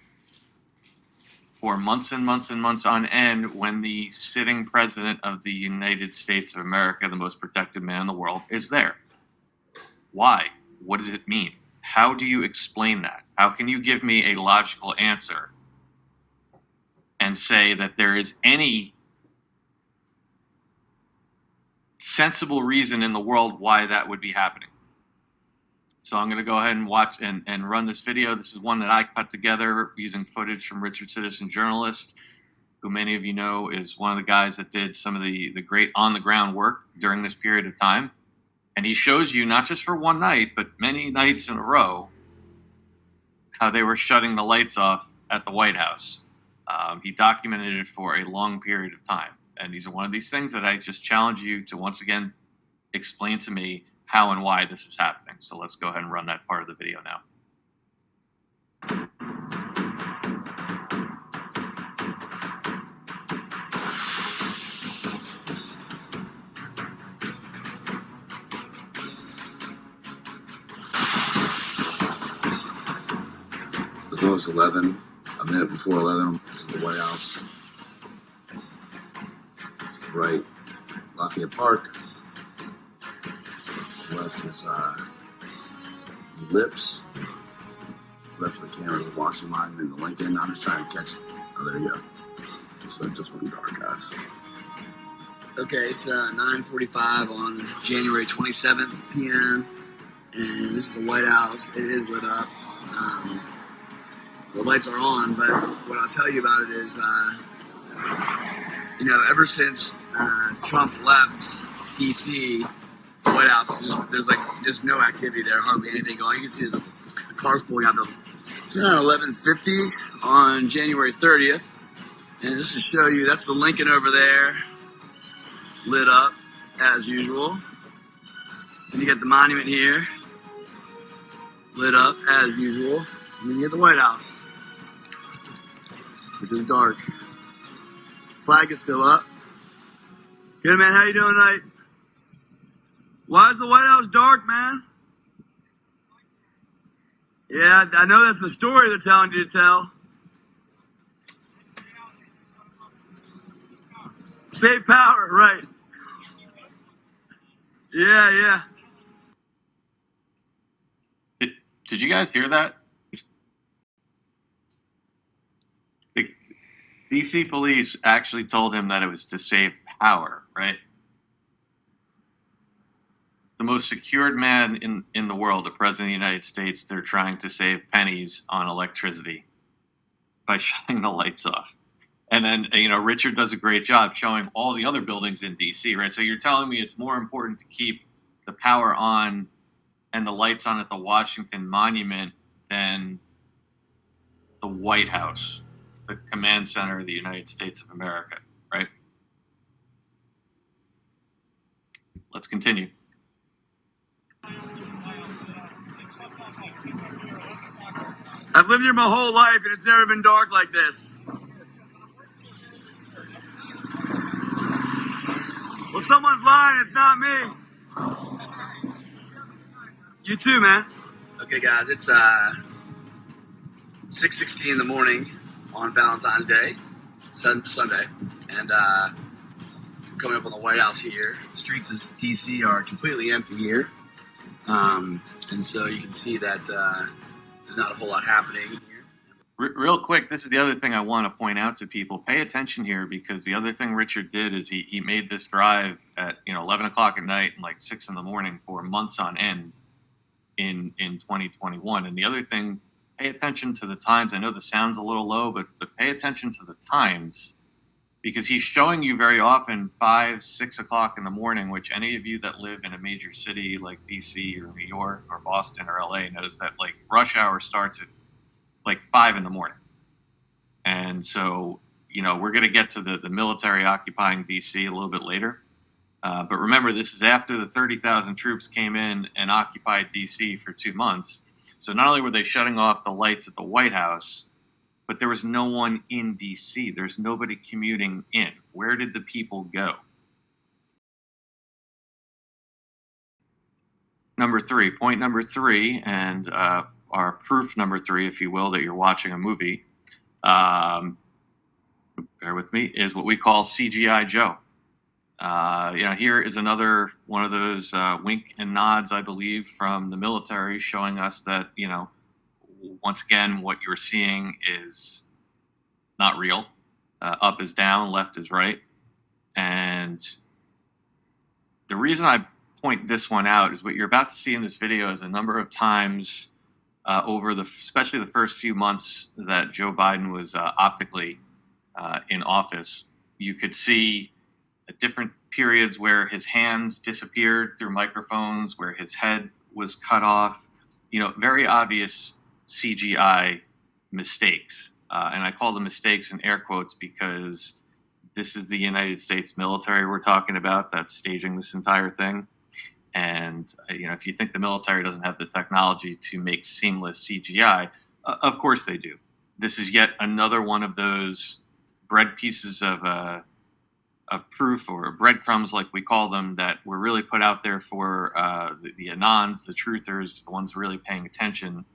for months and months and months on end when the sitting president of the United States of America, the most protected man in the world, is there? Why? What does it mean? How do you explain that? How can you give me a logical answer and say that there is any sensible reason in the world why that would be happening? So I'm going to go ahead and watch and run this video. This is one that I cut together using footage from Richard, citizen journalist, who many of you know is one of the guys that did some of the great on-the-ground work during this period of time. And he shows you, not just for one night, but many nights in a row, how they were shutting the lights off at the White House. He documented it for a long period of time. And these are one of these things that I just challenge you to once again explain to me how and why this is happening. So let's go ahead and run that part of the video now. As long as 11, a minute before 11, this is the White House. Right, Lafayette Park. Left is Lips. Left of the camera is the Washington Monument and the Lincoln. I'm just trying to catch. Oh, there you go. So it just went dark, guys. Okay, it's 9:45 on January 27th p.m. and this is the White House. It is lit up. The lights are on, but what I'll tell you about it is, you know, ever since Trump left D.C., the White House, there's just no activity there, hardly anything going. You can see the cars pulling out. It's around 11:50 on January 30th, and just to show you, that's the Lincoln over there, lit up as usual. And you get the monument here, lit up as usual. And then you get the White House, which is dark. Flag is still up. Good, man. How you doing tonight? Why is the White House dark, man? Yeah, I know that's the story they're telling you to tell. Save power, right. Yeah. Did you guys hear that? The DC police actually told him that it was to save power, right? The most secured man in the world, the President of the United States, they're trying to save pennies on electricity by shutting the lights off. And then, Richard does a great job showing all the other buildings in DC, right? So you're telling me it's more important to keep the power on and the lights on at the Washington Monument than the White House, the command center of the United States of America, right? Let's continue. I've lived here my whole life, and it's never been dark like this. Well, someone's lying. It's not me. You too, man. Okay, guys, it's 6:16 in the morning on Valentine's Day, Sunday, and coming up on the White House here. The streets of D.C. are completely empty here, and so you can see that there's not a whole lot happening here. Real quick, this is the other thing I want to point out to people. Pay attention here, because the other thing Richard did is he made this drive at 11 o'clock at night and like 6 in the morning for months on end in 2021. And the other thing, pay attention to the times. I know the sound's a little low, but pay attention to the times, because he's showing you very often 5, 6 o'clock in the morning, which any of you that live in a major city like DC or New York or Boston or LA knows that like rush hour starts at like 5 in the morning. And so, we're going to get to the military occupying DC a little bit later. But remember, this is after the 30,000 troops came in and occupied DC for 2 months. So not only were they shutting off the lights at the White House, but there was no one in DC. There's nobody commuting in. Where did the people go? Point number three, and our proof number 3, if you will, that you're watching a movie, bear with me, is what we call CGI Joe. Here is another one of those wink and nods, I believe, from the military, showing us that, once again, what you're seeing is not real. Up is down, left is right. And the reason I point this one out is what you're about to see in this video is a number of times over especially the first few months that Joe Biden was optically in office, you could see different periods where his hands disappeared through microphones, where his head was cut off, very obvious CGI mistakes. And I call them mistakes in air quotes because this is the United States military we're talking about that's staging this entire thing. And, if you think the military doesn't have the technology to make seamless CGI, of course they do. This is yet another one of those bread pieces of proof, or breadcrumbs like we call them, that were really put out there for the anons, the truthers, the ones really paying attention,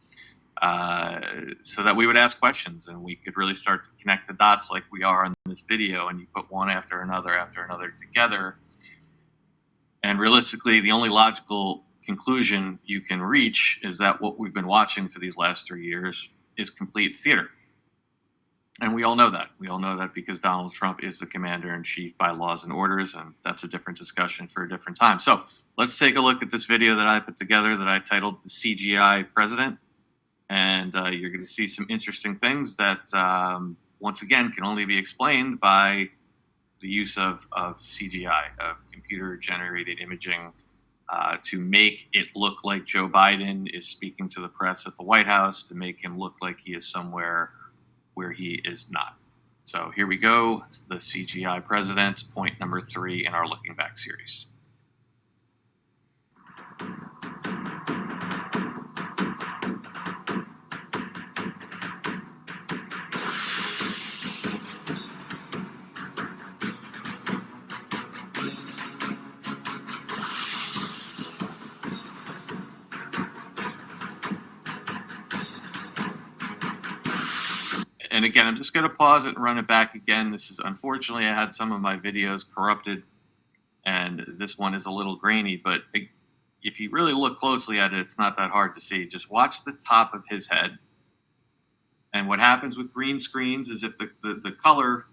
so that we would ask questions and we could really start to connect the dots like we are in this video, and you put one after another together. And realistically, the only logical conclusion you can reach is that what we've been watching for these last 3 years is complete theater. And we all know that. We all know that because Donald Trump is the commander-in-chief by laws and orders, and that's a different discussion for a different time. So let's take a look at this video that I put together that I titled The CGI President. And you're going to see some interesting things that, once again, can only be explained by the use of CGI, of computer-generated imaging, to make it look like Joe Biden is speaking to the press at the White House, to make him look like he is somewhere where he is not. So here we go, the CGI president, point number 3 in our Looking Back series. And again, I'm just going to pause it and run it back again. This is, unfortunately, I had some of my videos corrupted, and this one is a little grainy, but if you really look closely at it, it's not that hard to see. Just watch the top of his head. And what happens with green screens is if the color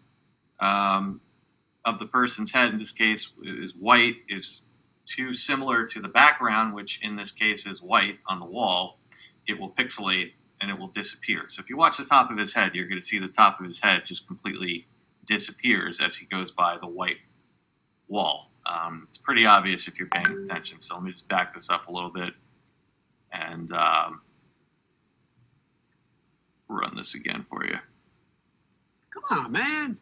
of the person's head, in this case is white, is too similar to the background, which in this case is white on the wall, it will pixelate and it will disappear. So if you watch the top of his head, you're going to see the top of his head just completely disappears as he goes by the white wall. It's pretty obvious if you're paying attention. So let me just back this up a little bit and run this again for you. Come on, man.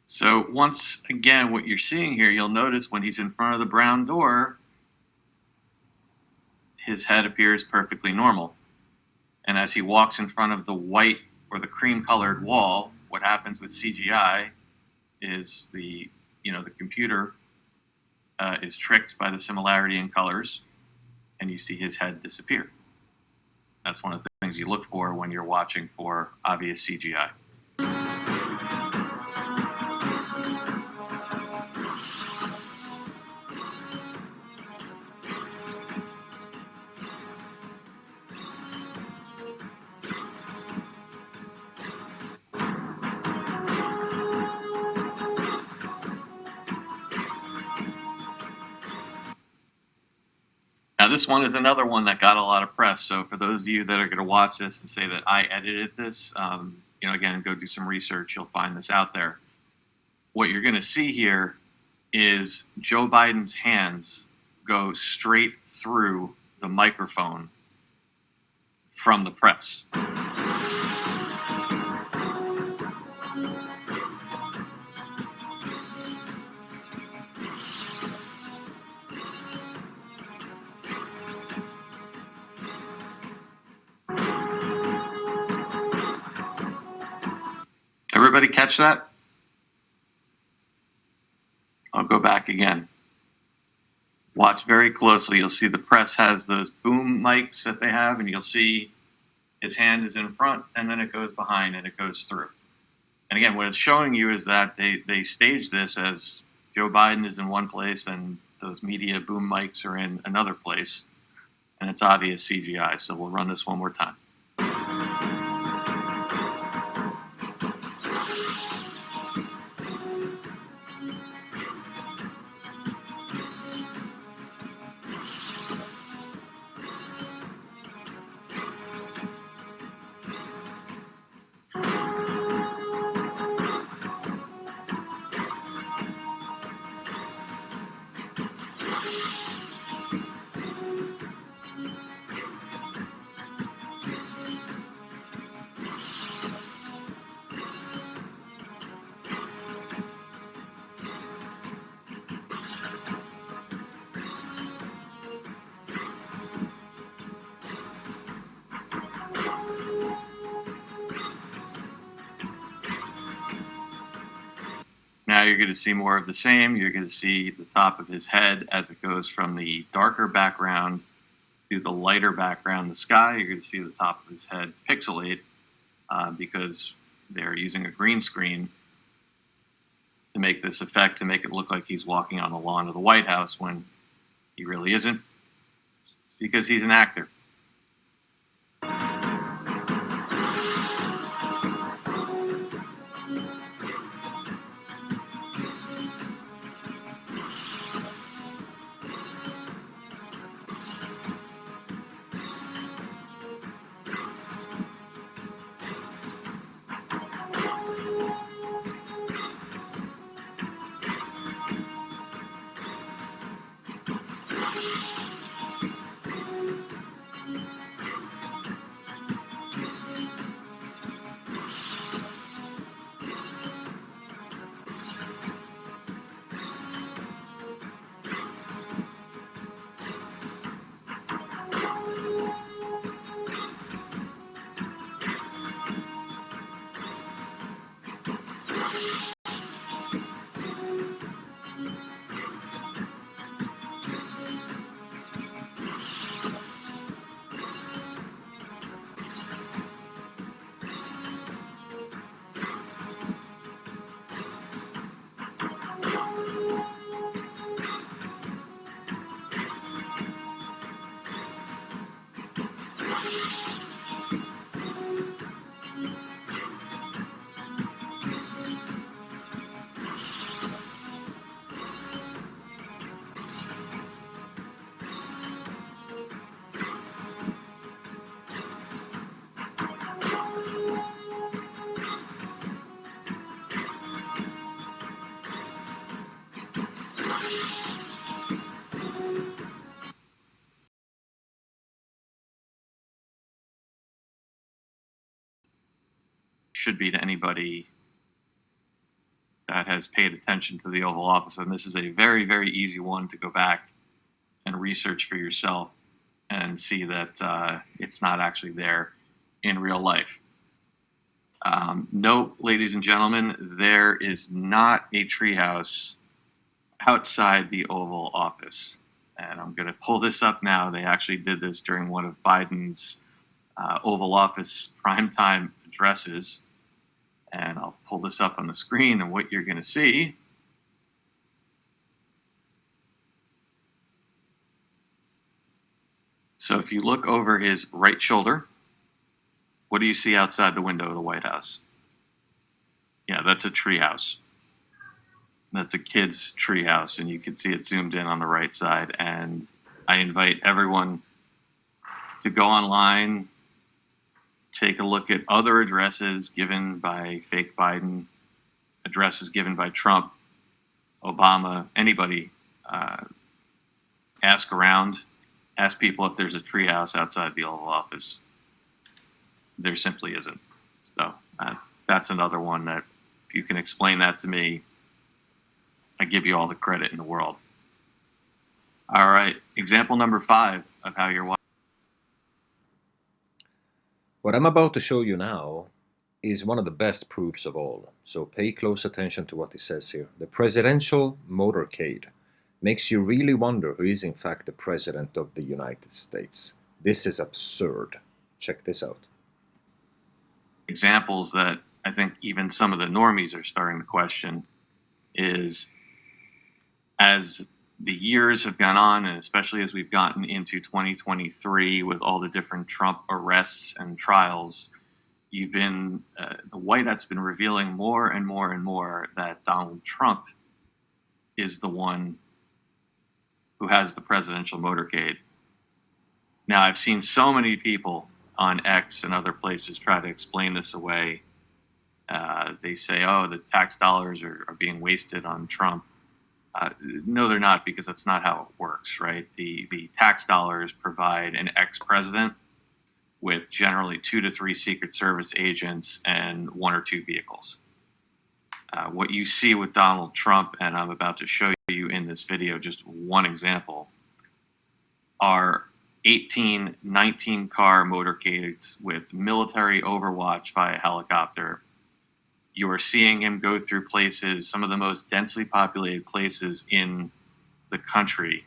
So once again, what you're seeing here, you'll notice when he's in front of the brown door, his head appears perfectly normal. And as he walks in front of the white or the cream-colored wall, what happens with CGI is the computer is tricked by the similarity in colors, and you see his head disappear. That's one of the things you look for when you're watching for obvious CGI. Now, this one is another one that got a lot of press. So for those of you that are going to watch this and say that I edited this, again, go do some research. You'll find this out there. What you're going to see here is Joe Biden's hands go straight through the microphone from the press. Everybody catch that? I'll go back again. Watch very closely. You'll see the press has those boom mics that they have, and you'll see his hand is in front, and then it goes behind, and it goes through. And again, what it's showing you is that they stage this as Joe Biden is in one place, and those media boom mics are in another place, and it's obvious CGI. So we'll run this one more time. Now you're going to see more of the same. You're going to see the top of his head as it goes from the darker background to the lighter background, the sky. You're going to see the top of his head pixelate because they're using a green screen to make this effect, to make it look like he's walking on the lawn of the White House when he really isn't, because he's an actor. Should be to anybody that has paid attention to the Oval Office. And this is a very, very easy one to go back and research for yourself and see that it's not actually there in real life. Note, ladies and gentlemen, there is not a treehouse outside the Oval Office. And I'm going to pull this up now. They actually did this during one of Biden's Oval Office primetime addresses. And I'll pull this up on the screen, and what you're going to see so if you look over his right shoulder, what do you see outside the window of the White House? Yeah, that's a treehouse. That's a kid's treehouse, and you can see it zoomed in on the right side. And I invite everyone to go online, take a look at other addresses given by fake Biden, addresses given by Trump, Obama, anybody. Ask around, ask people if there's a treehouse outside the Oval Office. There simply isn't. So that's another one that, if you can explain that to me, I give you all the credit in the world. All right, example number 5 of how you're watching. What I'm about to show you now is one of the best proofs of all, so pay close attention to what it says here. The presidential motorcade makes you really wonder who is in fact the President of the United States. This is absurd. Check this out. Examples that I think even some of the normies are starting to question is, as the years have gone on, and especially as we've gotten into 2023 with all the different Trump arrests and trials, you've been the White House been revealing more and more and more that Donald Trump is the one who has the presidential motorcade. Now, I've seen so many people on X and other places try to explain this away. They say, oh, the tax dollars are being wasted on Trump. No, they're not, because that's not how it works, right? The tax dollars provide an ex-president with generally 2 to 3 Secret Service agents and 1 or 2 vehicles. What you see with Donald Trump, and I'm about to show you in this video just one example, are 18, 19-car motorcades with military overwatch via helicopter. You are seeing him go through places, some of the most densely populated places in the country,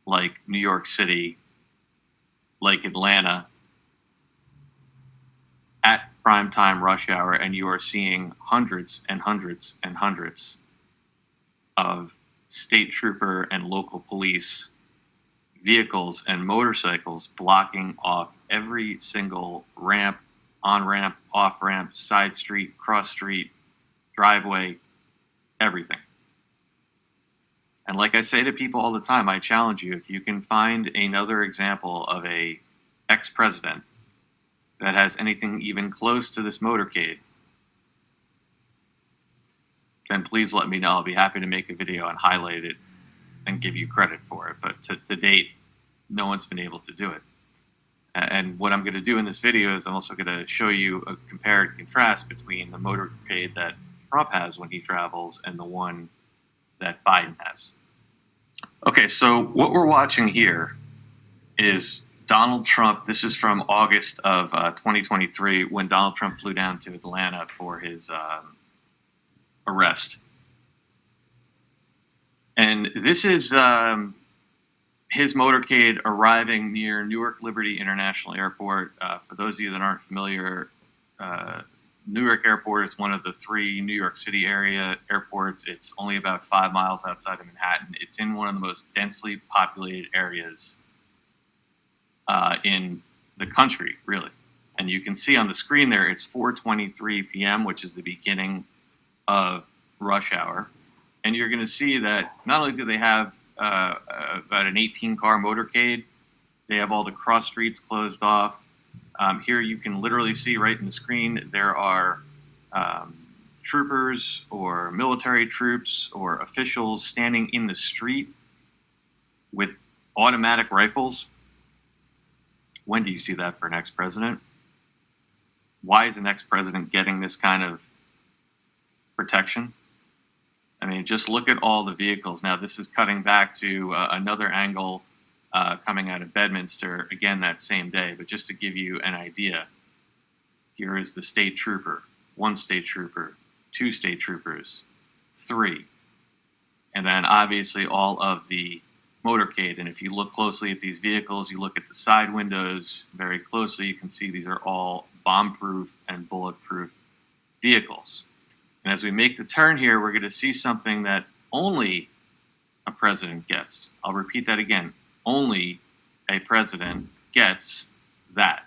like New York City, like Atlanta, at primetime rush hour, and you are seeing hundreds and hundreds and hundreds of state trooper and local police vehicles and motorcycles blocking off every single ramp, on-ramp, off-ramp, side street, cross street, driveway, everything. And like I say to people all the time, I challenge you, if you can find another example of a ex-president that has anything even close to this motorcade, then please let me know. I'll be happy to make a video and highlight it and give you credit for it. But to date, no one's been able to do it. And what I'm going to do in this video is I'm also going to show you a compare and contrast between the motorcade that Trump has when he travels and the one that Biden has. Okay, so what we're watching here is Donald Trump. This is from August of 2023, when Donald Trump flew down to Atlanta for his arrest. And this is his motorcade arriving near Newark Liberty International Airport. For those of you that aren't familiar, Newark Airport is one of the 3 New York City area airports. It's only about 5 miles outside of Manhattan. It's in one of the most densely populated areas in the country, really. And you can see on the screen there, it's 4:23 p.m., which is the beginning of rush hour. And you're going to see that not only do they have about an 18-car motorcade, they have all the cross streets closed off. Here you can literally see right in the screen there are troopers or military troops or officials standing in the street with automatic rifles. When do you see that for an ex-president? Why is an ex-president getting this kind of protection? I mean, just look at all the vehicles. Now, this is cutting back to another angle coming out of Bedminster, again, that same day. But just to give you an idea, here is the state trooper, 1 state trooper, 2 state troopers, 3. And then obviously all of the motorcade. And if you look closely at these vehicles, you look at the side windows very closely, you can see these are all bomb-proof and bulletproof vehicles. And as we make the turn here, we're going to see something that only a president gets. I'll repeat that again. Only a president gets that.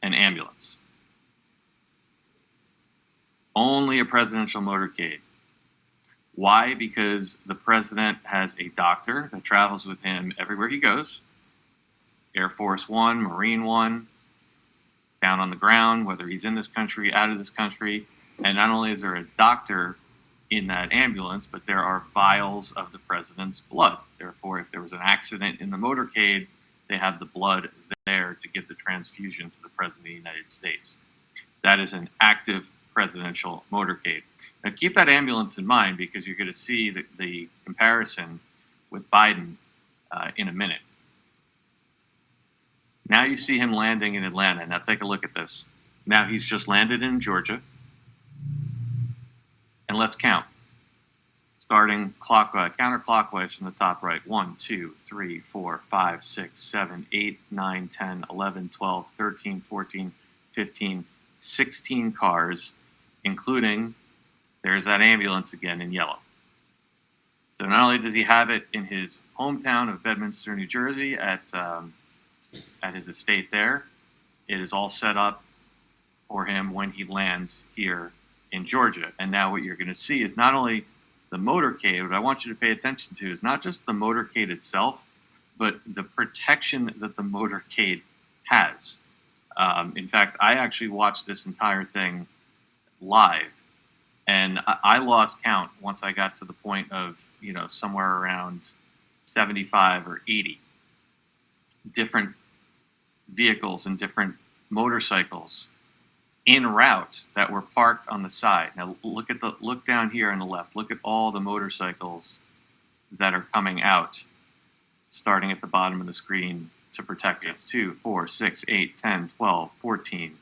An ambulance. Only a presidential motorcade. Why? Because the president has a doctor that travels with him everywhere he goes. Air Force One, Marine One, down on the ground, whether he's in this country, out of this country. And not only is there a doctor in that ambulance, but there are vials of the president's blood. Therefore, if there was an accident in the motorcade, they have the blood there to give the transfusion to the president of the United States. That is an active presidential motorcade. Now, keep that ambulance in mind because you're going to see the comparison with Biden in a minute. Now you see him landing in Atlanta. Now take a look at this. Now he's just landed in Georgia. And let's count. Starting counterclockwise from the top right. 1, 2, 3, 4, 5, 6, 7, 8, 9, 10, 11, 12, 13, 14, 15, 16 cars, including, there's that ambulance again in yellow. So not only does he have it in his hometown of Bedminster, New Jersey at his estate there, it is all set up for him when he lands here in Georgia. And now what you're going to see is not only the motorcade, what I want you to pay attention to is not just the motorcade itself, but the protection that the motorcade has. In fact, I actually watched this entire thing live, and I lost count once I got to the point of, somewhere around 75 or 80 different vehicles and different motorcycles in route that were parked on the side. Now look down here on the left. Look at all the motorcycles that are coming out, starting at the bottom of the screen to protect us. 2, 4, 6, 8, 10, 12, 14,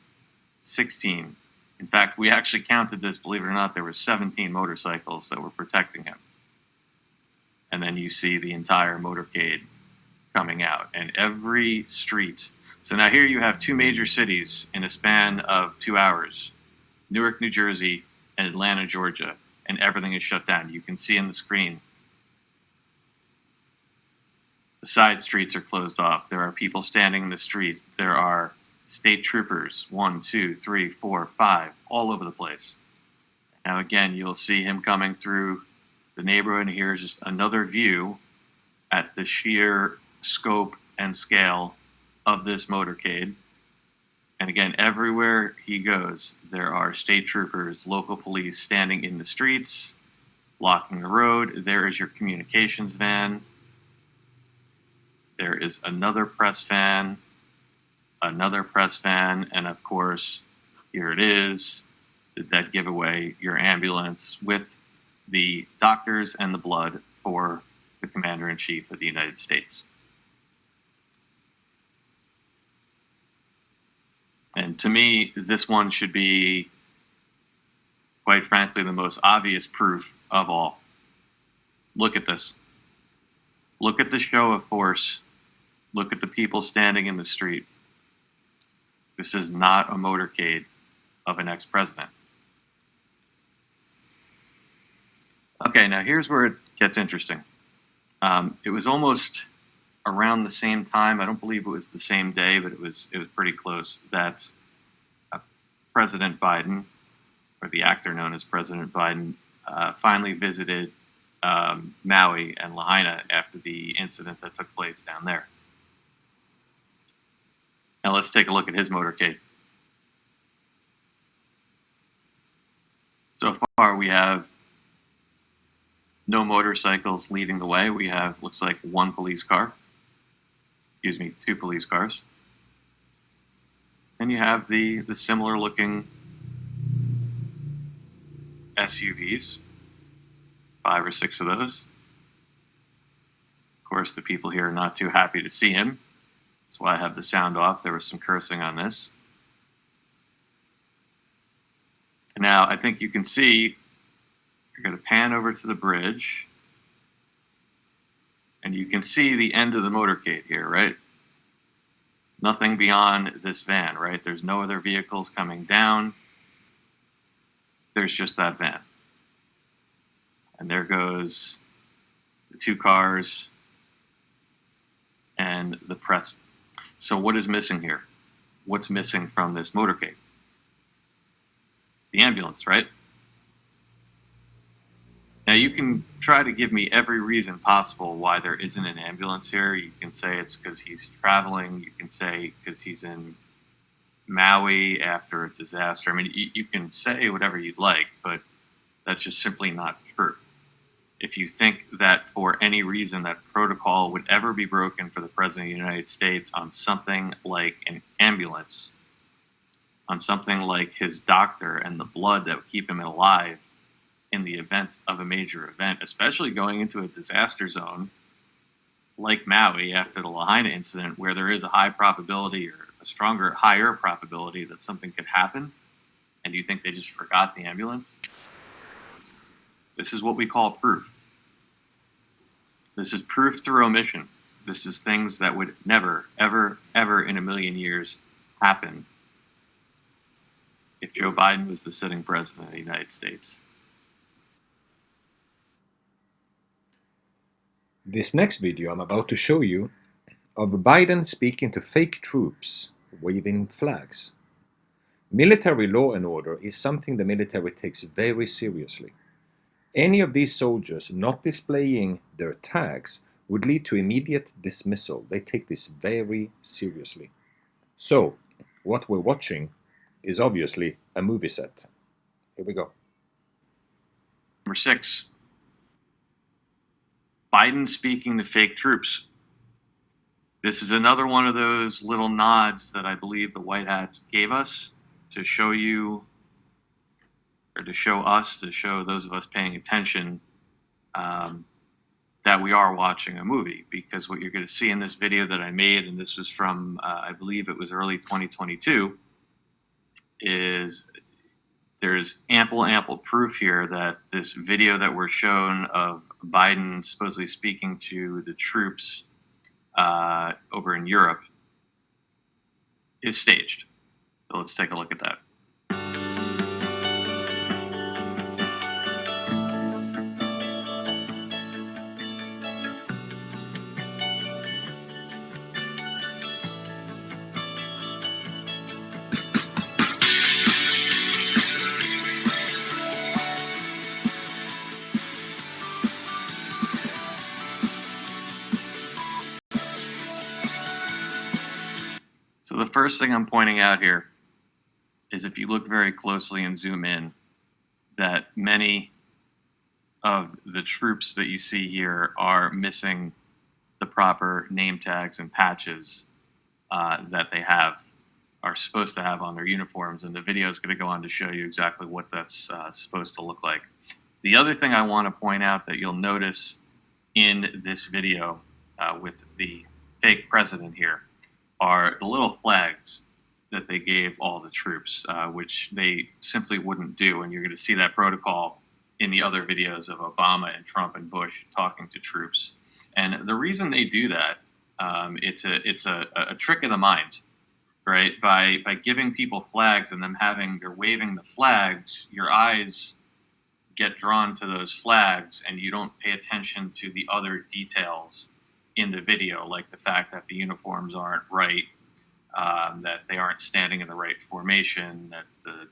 16. In fact, we actually counted this, believe it or not, there were 17 motorcycles that were protecting him. And then you see the entire motorcade coming out, and every street. So now here you have 2 major cities in a span of 2 hours, Newark, New Jersey, and Atlanta, Georgia, and everything is shut down. You can see on the screen, the side streets are closed off. There are people standing in the street. There are state troopers, 1, 2, 3, 4, 5, all over the place. Now again, you'll see him coming through the neighborhood, and here's just another view at the sheer scope and scale of this motorcade. And again, everywhere he goes, there are state troopers, local police standing in the streets, blocking the road. There is your communications van. There is another press van, and of course, here it is, that giveaway, your ambulance with the doctors and the blood for the Commander-in-Chief of the United States. And to me, this one should be, quite frankly, the most obvious proof of all. Look at this. Look at the show of force. Look at the people standing in the street. This is not a motorcade of an ex-president. Okay, now here's where it gets interesting. It was almost around the same time. I don't believe it was the same day, but it was pretty close, that President Biden, or the actor known as President Biden, finally visited Maui and Lahaina after the incident that took place down there. Now let's take a look at his motorcade. So far we have no motorcycles leading the way. We have, looks like, one police car. Excuse me, two police cars. And you have the similar looking SUVs, 5 or 6 of those. Of course, the people here are not too happy to see him. That's why I have the sound off. There was some cursing on this. And now I think you can see, you're going to pan over to the bridge, and you can see the end of the motorcade here, right? Nothing beyond this van, right? There's no other vehicles coming down. There's just that van. And there goes the 2 cars and the press. So what is missing here? What's missing from this motorcade? The ambulance, right? Now you can try to give me every reason possible why there isn't an ambulance here. You can say it's because he's traveling. You can say because he's in Maui after a disaster. I mean, you can say whatever you'd like, but that's just simply not true. If you think that for any reason that protocol would ever be broken for the President of the United States on something like an ambulance, on something like his doctor and the blood that would keep him alive in the event of a major event, especially going into a disaster zone like Maui after the Lahaina incident, where there is a high probability or a stronger, higher probability that something could happen, and you think they just forgot the ambulance? This is what we call proof. This is proof through omission. This is things that would never, ever, ever in a million years happen if Joe Biden was the sitting president of the United States. This next video I'm about to show you of Biden speaking to fake troops waving flags. Military law and order is something the military takes very seriously. Any of these soldiers not displaying their tags would lead to immediate dismissal. They take this very seriously. So, what we're watching is obviously a movie set. Here we go. Number 6. Biden speaking to fake troops. This is another one of those little nods that I believe the White Hats gave us to show you, or to show us, to show those of us paying attention, that we are watching a movie. Because what you're going to see in this video that I made, and this was from, I believe it was early 2022, is there's ample proof here that this video that we're shown of Biden supposedly speaking to the troops over in Europe is staged. So let's take a look at that. So the first thing I'm pointing out here is, if you look very closely and zoom in, that many of the troops that you see here are missing the proper name tags and patches that they are supposed to have on their uniforms, and the video is going to go on to show you exactly what that's supposed to look like. The other thing I want to point out that you'll notice in this video with the fake president here are the little flags that they gave all the troops, which they simply wouldn't do. And you're going to see that protocol in the other videos of Obama and Trump and Bush talking to troops. And the reason they do that, it's a trick of the mind, right? By giving people flags and they're waving the flags, your eyes get drawn to those flags and you don't pay attention to the other details in the video, like the fact that the uniforms aren't right, that they aren't standing in the right formation, that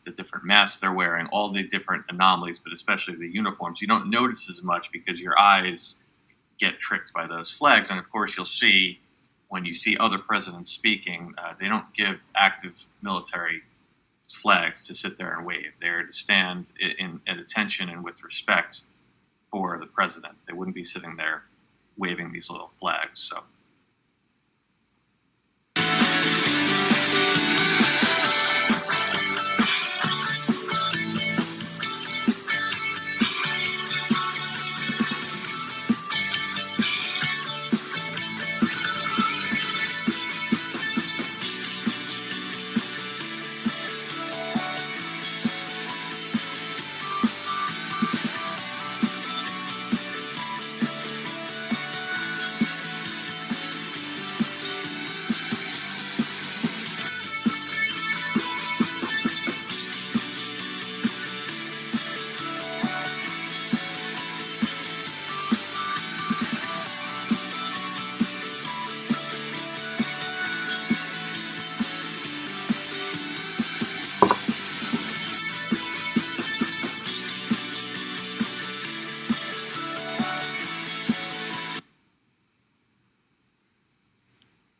the different masks they're wearing, all the different anomalies, but especially the uniforms, you don't notice as much because your eyes get tricked by those flags. And of course, you'll see when you see other presidents speaking, they don't give active military flags to sit there and wave. They're to stand at attention and with respect for the president. They wouldn't be sitting there waving these little flags. So.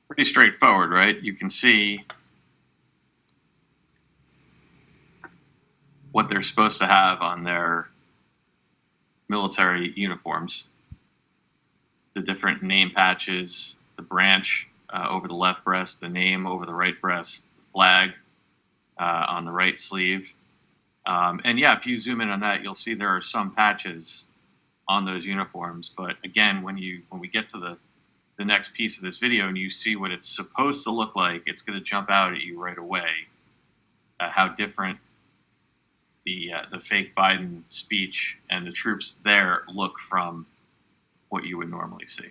Pretty straightforward, right? You can see what they're supposed to have on their military uniforms. The different name patches, the branch over the left breast, the name over the right breast, the flag on the right sleeve. And yeah, if you zoom in on that, you'll see there are some patches on those uniforms. But again, when we get to the next piece of this video and you see what it's supposed to look like, it's going to jump out at you right away how different the fake Biden speech and the troops there look from what you would normally see.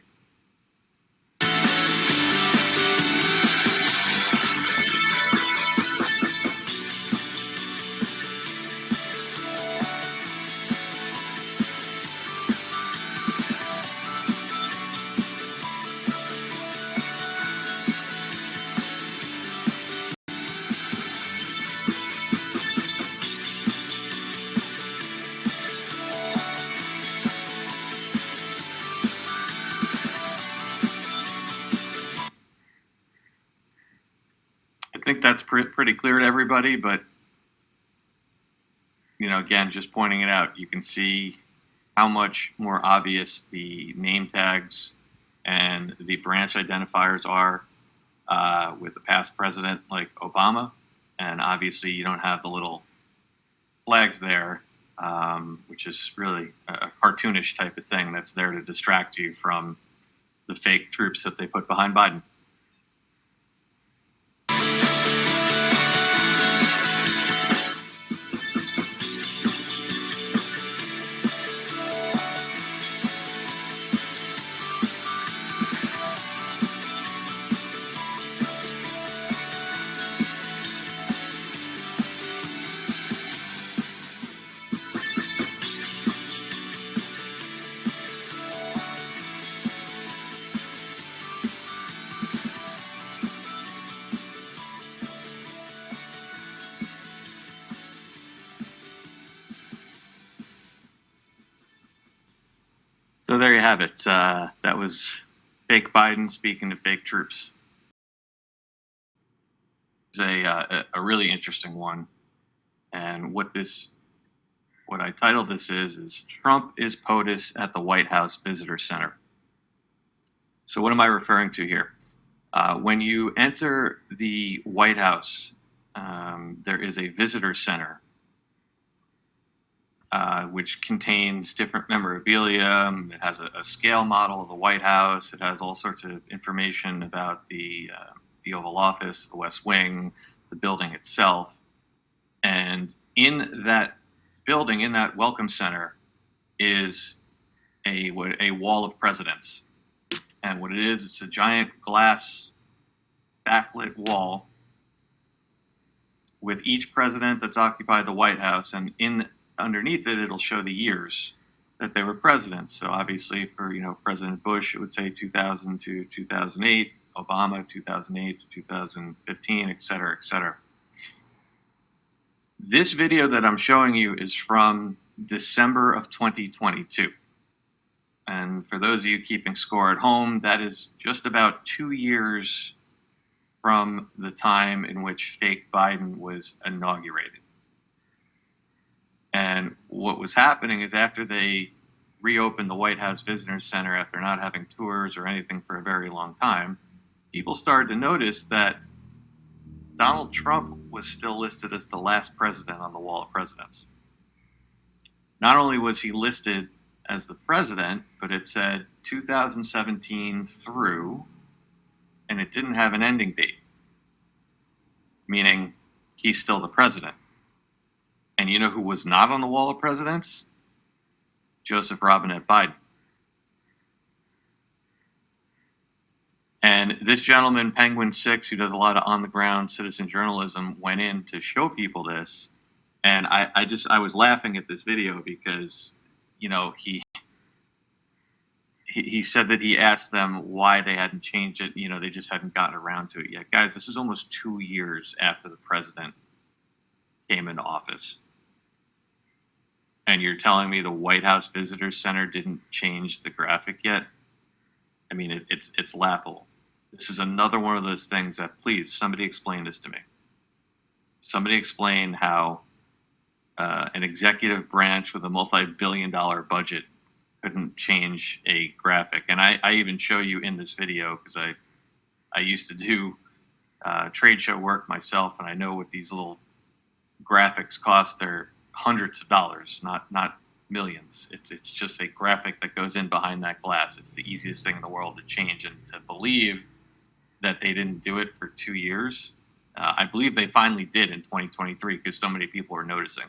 I think that's pretty clear to everybody, but again, just pointing it out, you can see how much more obvious the name tags and the branch identifiers are with a past president like Obama, and obviously you don't have the little flags there, which is really a cartoonish type of thing that's there to distract you from the fake troops that they put behind Biden. So there you have it. That was fake Biden speaking to fake troops. It's a really interesting one. And what I titled this is Trump is POTUS at the White House Visitor Center. So what am I referring to here? When you enter the White House, there is a visitor center which contains different memorabilia. It has a scale model of the White House. It has all sorts of information about the Oval Office, the West Wing, the building itself. And in that building, in that welcome center, is a wall of presidents. And what it is, it's a giant glass backlit wall with each president that's occupied the White House, and underneath it, it'll show the years that they were presidents. So obviously for, President Bush, it would say 2000 to 2008, Obama 2008 to 2015, et cetera, et cetera. This video that I'm showing you is from December of 2022. And for those of you keeping score at home, that is just about 2 years from the time in which fake Biden was inaugurated. And what was happening is after they reopened the White House Visitor Center after not having tours or anything for a very long time, people started to notice that Donald Trump was still listed as the last president on the wall of presidents. Not only was he listed as the president, but it said 2017 through, and it didn't have an ending date, meaning he's still the president. And you know who was not on the wall of presidents? Joseph Robinette Biden. And this gentleman, Penguin 6, who does a lot of on-the-ground citizen journalism, went in to show people this. And I was laughing at this video because, he said that he asked them why they hadn't changed it. They just hadn't gotten around to it yet. Guys, this is almost 2 years after the president came into office. And you're telling me the White House Visitor Center didn't change the graphic yet? I mean, it's laughable. This is another one of those things that, please, somebody explain this to me. Somebody explain how an executive branch with a multi-billion-dollar budget couldn't change a graphic. And I even show you in this video, because I used to do trade show work myself, and I know what these little graphics cost. They're hundreds of dollars, not millions. It's just a graphic that goes in behind that glass. It's the easiest thing in the world to change, and to believe that they didn't do it for 2 years, I believe they finally did in 2023 because so many people were noticing.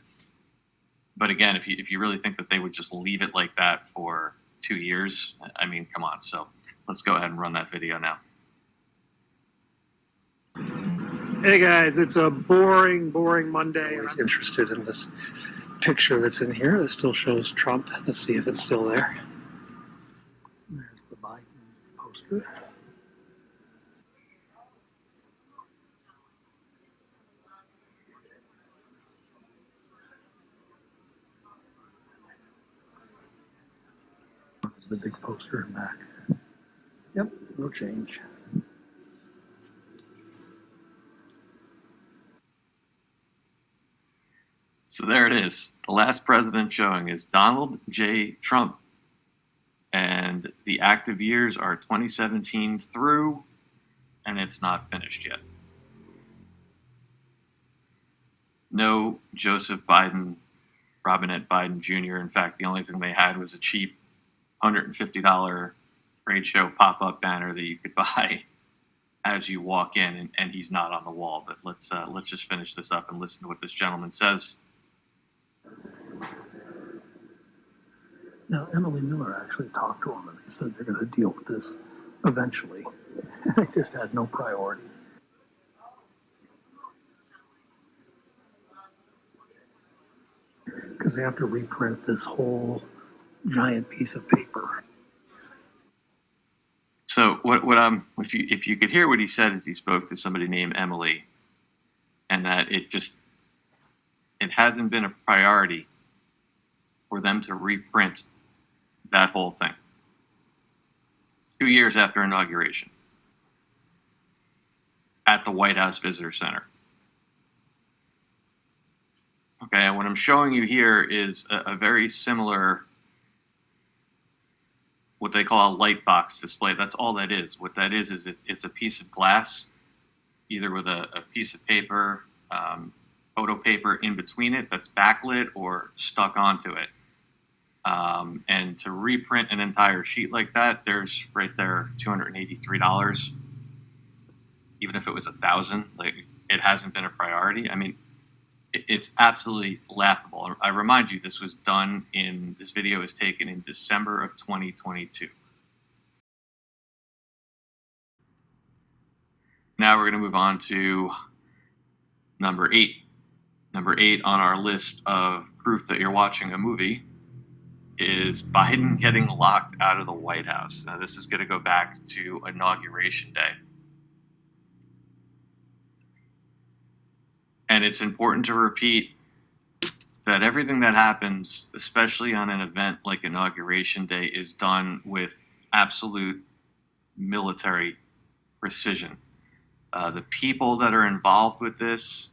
But again, if you really think that they would just leave it like that for 2 years, I mean, come on. So let's go ahead and run that video now. Hey guys, it's a boring Monday. I was interested in this picture that's in here that still shows Trump. Let's see if it's still there. There's the Biden poster. There's the big poster in back. Yep, no change. So there it is. The last president showing is Donald J. Trump. And the active years are 2017 through, and it's not finished yet. No Joseph Biden, Robinette Biden Jr. In fact, the only thing they had was a cheap $150 trade show pop-up banner that you could buy as you walk in, and he's not on the wall. But let's just finish this up and listen to what this gentleman says. Now, Emily Miller actually talked to him, and they said they're going to deal with this eventually. They just had no priority. Because they have to reprint this whole giant piece of paper. So if you could hear what he said as he spoke to somebody named Emily, and that it hasn't been a priority for them to reprint that whole thing. 2 years after inauguration at the White House Visitor Center. Okay, and what I'm showing you here is a very similar, what they call a light box display. That's all that is. What that is it's a piece of glass, either with a piece of paper, photo paper in between it that's backlit or stuck onto it. And to reprint an entire sheet like that, there's right there $283. Even if it was $1,000, like, it hasn't been a priority. I mean, it's absolutely laughable. I remind you, this video was taken in December of 2022. Now we're going to move on to number 8. Number 8 on our list of proof that you're watching a movie is Biden getting locked out of the White House. Now, this is going to go back to Inauguration Day. And it's important to repeat that everything that happens, especially on an event like Inauguration Day, is done with absolute military precision. The people that are involved with this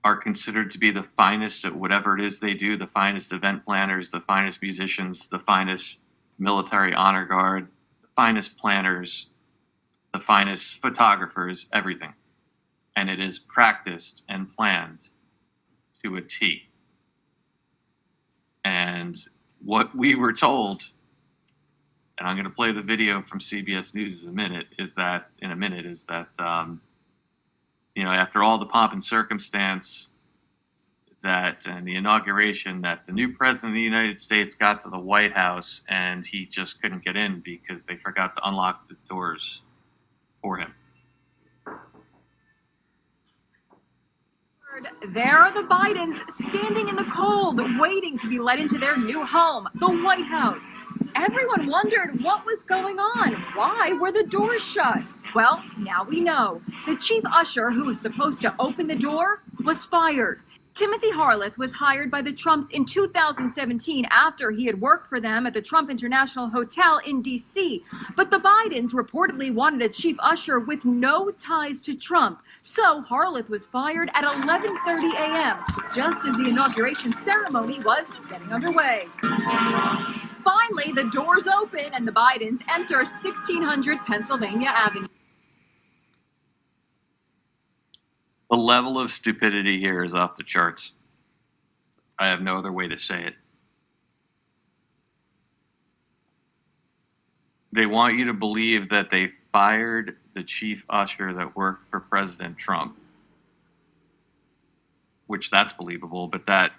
are considered to be the finest at whatever it is they do, the finest event planners, the finest musicians, the finest military honor guard, the finest planners, the finest photographers, everything. And it is practiced and planned to a T. And what we were told, and I'm going to play the video from CBS News in a minute, is that after all the pomp and circumstance and the inauguration, that the new president of the United States got to the White House and he just couldn't get in because they forgot to unlock the doors for him. There are the Bidens standing in the cold, waiting to be let into their new home, the White House. Everyone wondered what was going on. Why were the doors shut? Well, now we know. The chief usher who was supposed to open the door was fired. Timothy Harleth was hired by the Trumps in 2017 after he had worked for them at the Trump International Hotel in D.C. But the Bidens reportedly wanted a chief usher with no ties to Trump. So Harleth was fired at 11:30 a.m., just as the inauguration ceremony was getting underway. Finally, the doors open and the Bidens enter 1600 Pennsylvania Avenue. The level of stupidity here is off the charts. I have no other way to say it. They want you to believe that they fired the chief usher that worked for President Trump, which that's believable, but that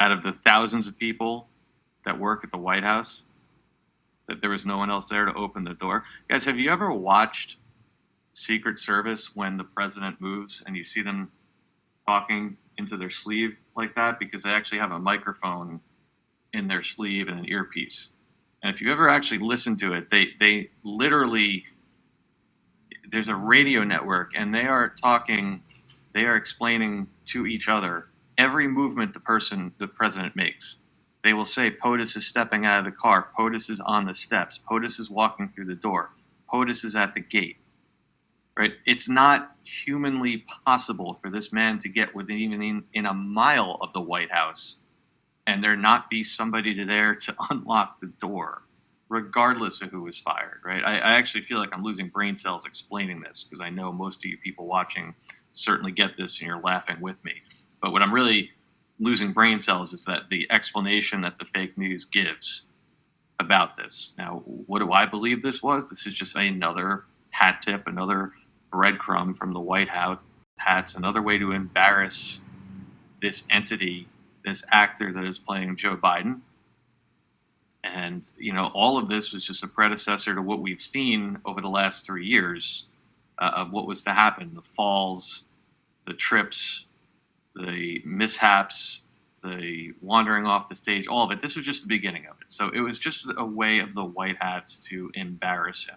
out of the thousands of people that work at the White House, that there was no one else there to open the door. Guys, have you ever watched Secret Service when the president moves and you see them talking into their sleeve like that? Because they actually have a microphone in their sleeve and an earpiece. And if you ever actually listen to it, they literally, there's a radio network and they are explaining to each other every movement the president makes. They will say, POTUS is stepping out of the car, POTUS is on the steps, POTUS is walking through the door, POTUS is at the gate. Right? It's not humanly possible for this man to get within even in a mile of the White House and there not be somebody there to unlock the door, regardless of who was fired, right? I actually feel like I'm losing brain cells explaining this because I know most of you people watching certainly get this and you're laughing with me. But what I'm really losing brain cells is that the explanation that the fake news gives about this. Now, what do I believe this was? This is just another hat tip, another breadcrumb from the White House. Another way to embarrass this entity, this actor that is playing Joe Biden. And, all of this was just a predecessor to what we've seen over the last 3 years of what was to happen. The falls, the trips, the mishaps, the wandering off the stage, all of it. This was just the beginning of it. So it was just a way of the White Hats to embarrass him.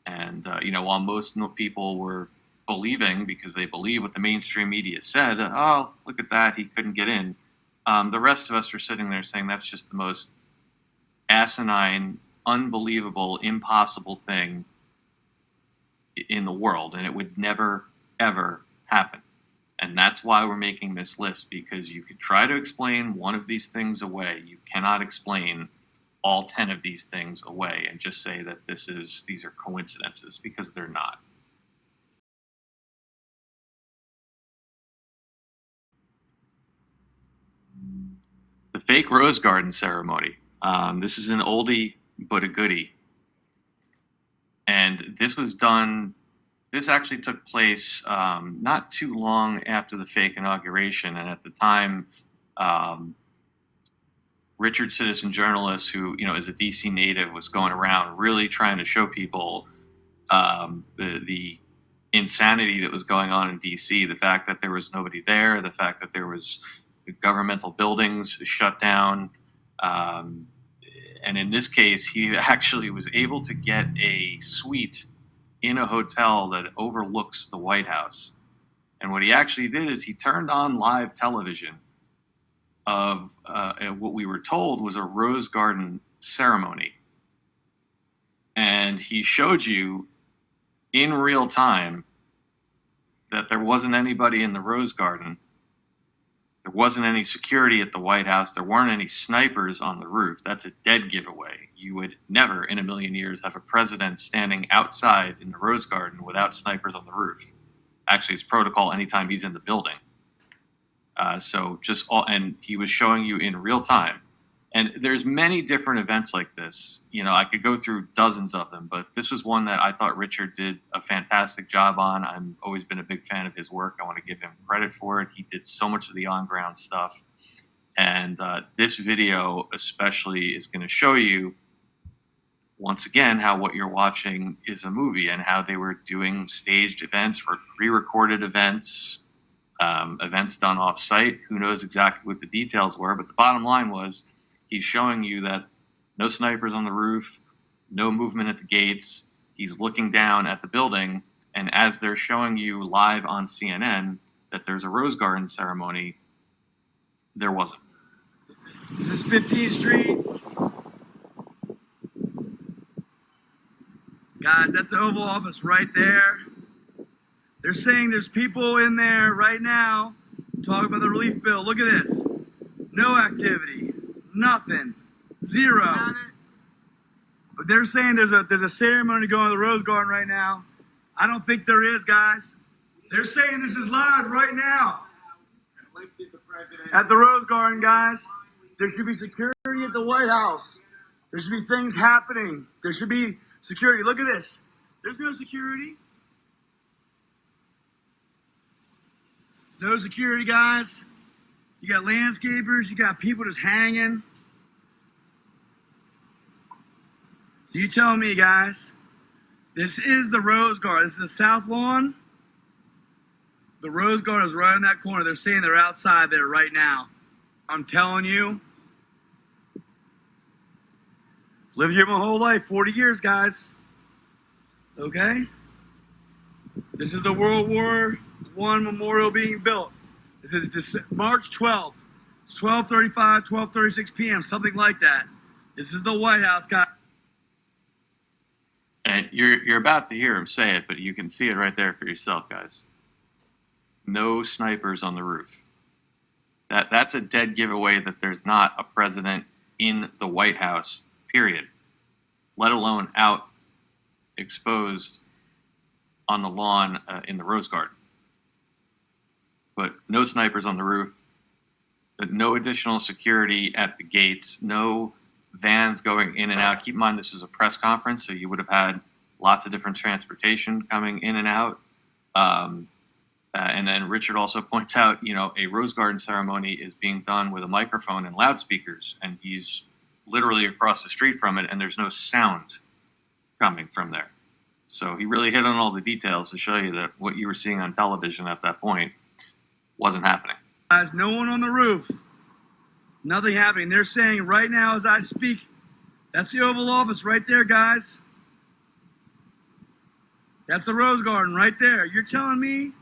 And, while most people were believing, because they believe what the mainstream media said, oh, look at that, he couldn't get in. The rest of us were sitting there saying that's just the most asinine, unbelievable, impossible thing in the world. And it would never, ever happen. And that's why we're making this list, because you could try to explain one of these things away. You cannot explain all 10 of these things away and just say that these are coincidences, because they're not. The fake Rose Garden ceremony. This is an oldie but a goodie. And this actually took place not too long after the fake inauguration. And at the time, Richard Citizen journalist, who is a DC native, was going around really trying to show people the insanity that was going on in DC, the fact that there was nobody there, the fact that there was governmental buildings shut down. And in this case, he actually was able to get a suite in a hotel that overlooks the White House. And what he actually did is he turned on live television of what we were told was a Rose Garden ceremony. And he showed you in real time that there wasn't anybody in the Rose Garden. There wasn't any security at the White House. There weren't any snipers on the roof. That's a dead giveaway. You would never in a million years have a president standing outside in the Rose Garden without snipers on the roof. Actually, it's protocol anytime he's in the building. And he was showing you in real time. And there's many different events like this. You know, I could go through dozens of them, but this was one that I thought Richard did a fantastic job on. I've always been a big fan of his work. I want to give him credit for it. He did so much of the on-ground stuff. And this video especially is going to show you, once again, how what you're watching is a movie and how they were doing staged events for pre-recorded events, events done off-site. Who knows exactly what the details were, but the bottom line was, he's showing you that no snipers on the roof, no movement at the gates. He's looking down at the building, and as they're showing you live on CNN that there's a Rose Garden ceremony, there wasn't. This is 15th Street. Guys, that's the Oval Office right there. They're saying there's people in there right now talking about the relief bill. Look at this. No activity. Nothing. Zero. But they're saying there's a ceremony going on the Rose Garden right now. I don't think there is, guys. They're saying this is live right now. At the Rose Garden, guys. There should be security at the White House. There should be things happening. There should be security. Look at this. There's no security. There's no security, guys. You got landscapers, you got people just hanging. So you tell me, guys, this is the Rose Garden. This is the South Lawn. The Rose Garden is right in that corner. They're saying they're outside there right now. I'm telling you. Lived here my whole life, 40 years, guys. Okay? This is the World War I memorial being built. This is March 12th. It's 12:35, 12:36 p.m., something like that. This is the White House, guys. And you're about to hear him say it, but you can see it right there for yourself, guys. No snipers on the roof. That's a dead giveaway that there's not a president in the White House, period. Let alone out exposed on the lawn in the Rose Garden. But no snipers on the roof, but no additional security at the gates, no vans going in and out. Keep in mind, this is a press conference, so you would have had lots of different transportation coming in and out. And then Richard also points out, you know, a Rose Garden ceremony is being done with a microphone and loudspeakers, and he's literally across the street from it, and there's no sound coming from there. So he really hit on all the details to show you that what you were seeing on television at that point wasn't happening. Guys, no one on the roof. Nothing happening. They're saying right now as I speak, that's the Oval Office right there, guys. That's the Rose Garden right there. You're telling me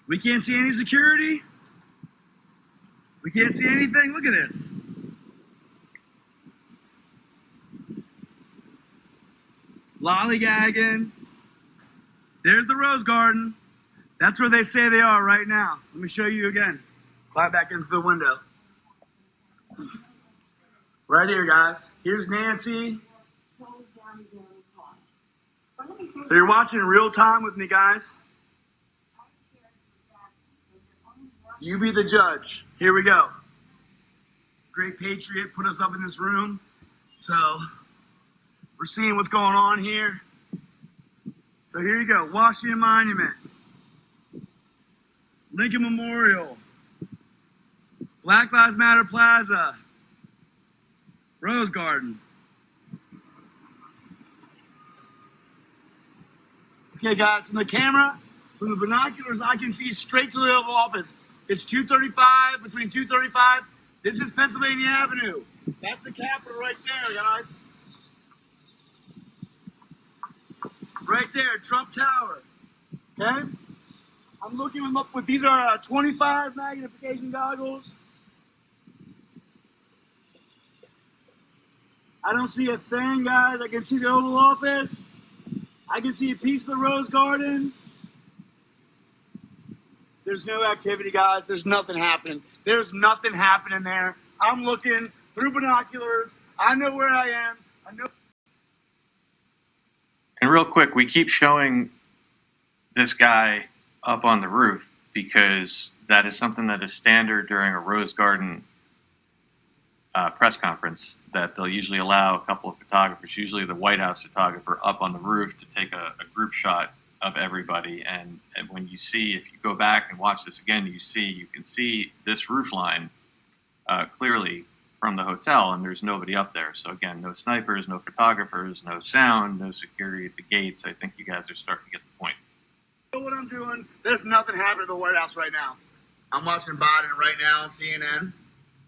we can't see any security? We can't see anything? Look at this. Lollygagging. There's the Rose Garden. That's where they say they are right now. Let me show you again. Climb back into the window. Right here, guys. Here's Nancy. So you're watching in real time with me, guys. You be the judge. Here we go. Great Patriot put us up in this room. So we're seeing what's going on here. So here you go. Washington Monument. Lincoln Memorial. Black Lives Matter Plaza. Rose Garden. Okay, guys, from the camera, from the binoculars, I can see straight to the Oval Office. It's 235, between 235. This is Pennsylvania Avenue. That's the Capitol right there, guys. Right there, Trump Tower. Okay? I'm looking them up with, these are 25 magnification goggles. I don't see a thing, guys. I can see the Oval Office. I can see a piece of the Rose Garden. There's no activity, guys. There's nothing happening. There's nothing happening there. I'm looking through binoculars. I know where I am. I know. And real quick, we keep showing this guy up on the roof because that is something that is standard during a Rose Garden press conference, that they'll usually allow a couple of photographers, usually the White House photographer, up on the roof to take a group shot of everybody. And when you see, if you go back and watch this again, you can see this roof line clearly from the hotel, and there's nobody up there. So again, no snipers, no photographers, no sound, no security at the gates. I think you guys are starting to get the point. You know what I'm doing? There's nothing happening at the White House right now. I'm watching Biden right now on CNN. Can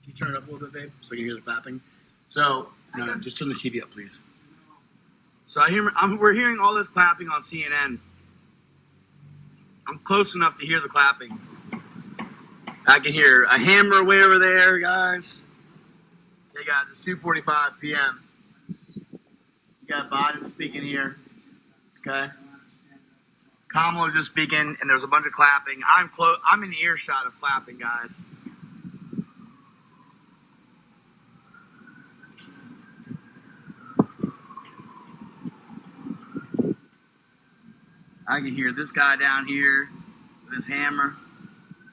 you turn it up a little bit, babe, so you can hear the clapping? So, no, just turn the TV up, please. So we're hearing all this clapping on CNN. I'm close enough to hear the clapping. I can hear a hammer way over there, guys. Hey, guys, it's 2:45 p.m. You got Biden speaking here, okay? Kamala's just speaking, and there's a bunch of clapping. I'm in the earshot of clapping, guys. I can hear this guy down here with his hammer.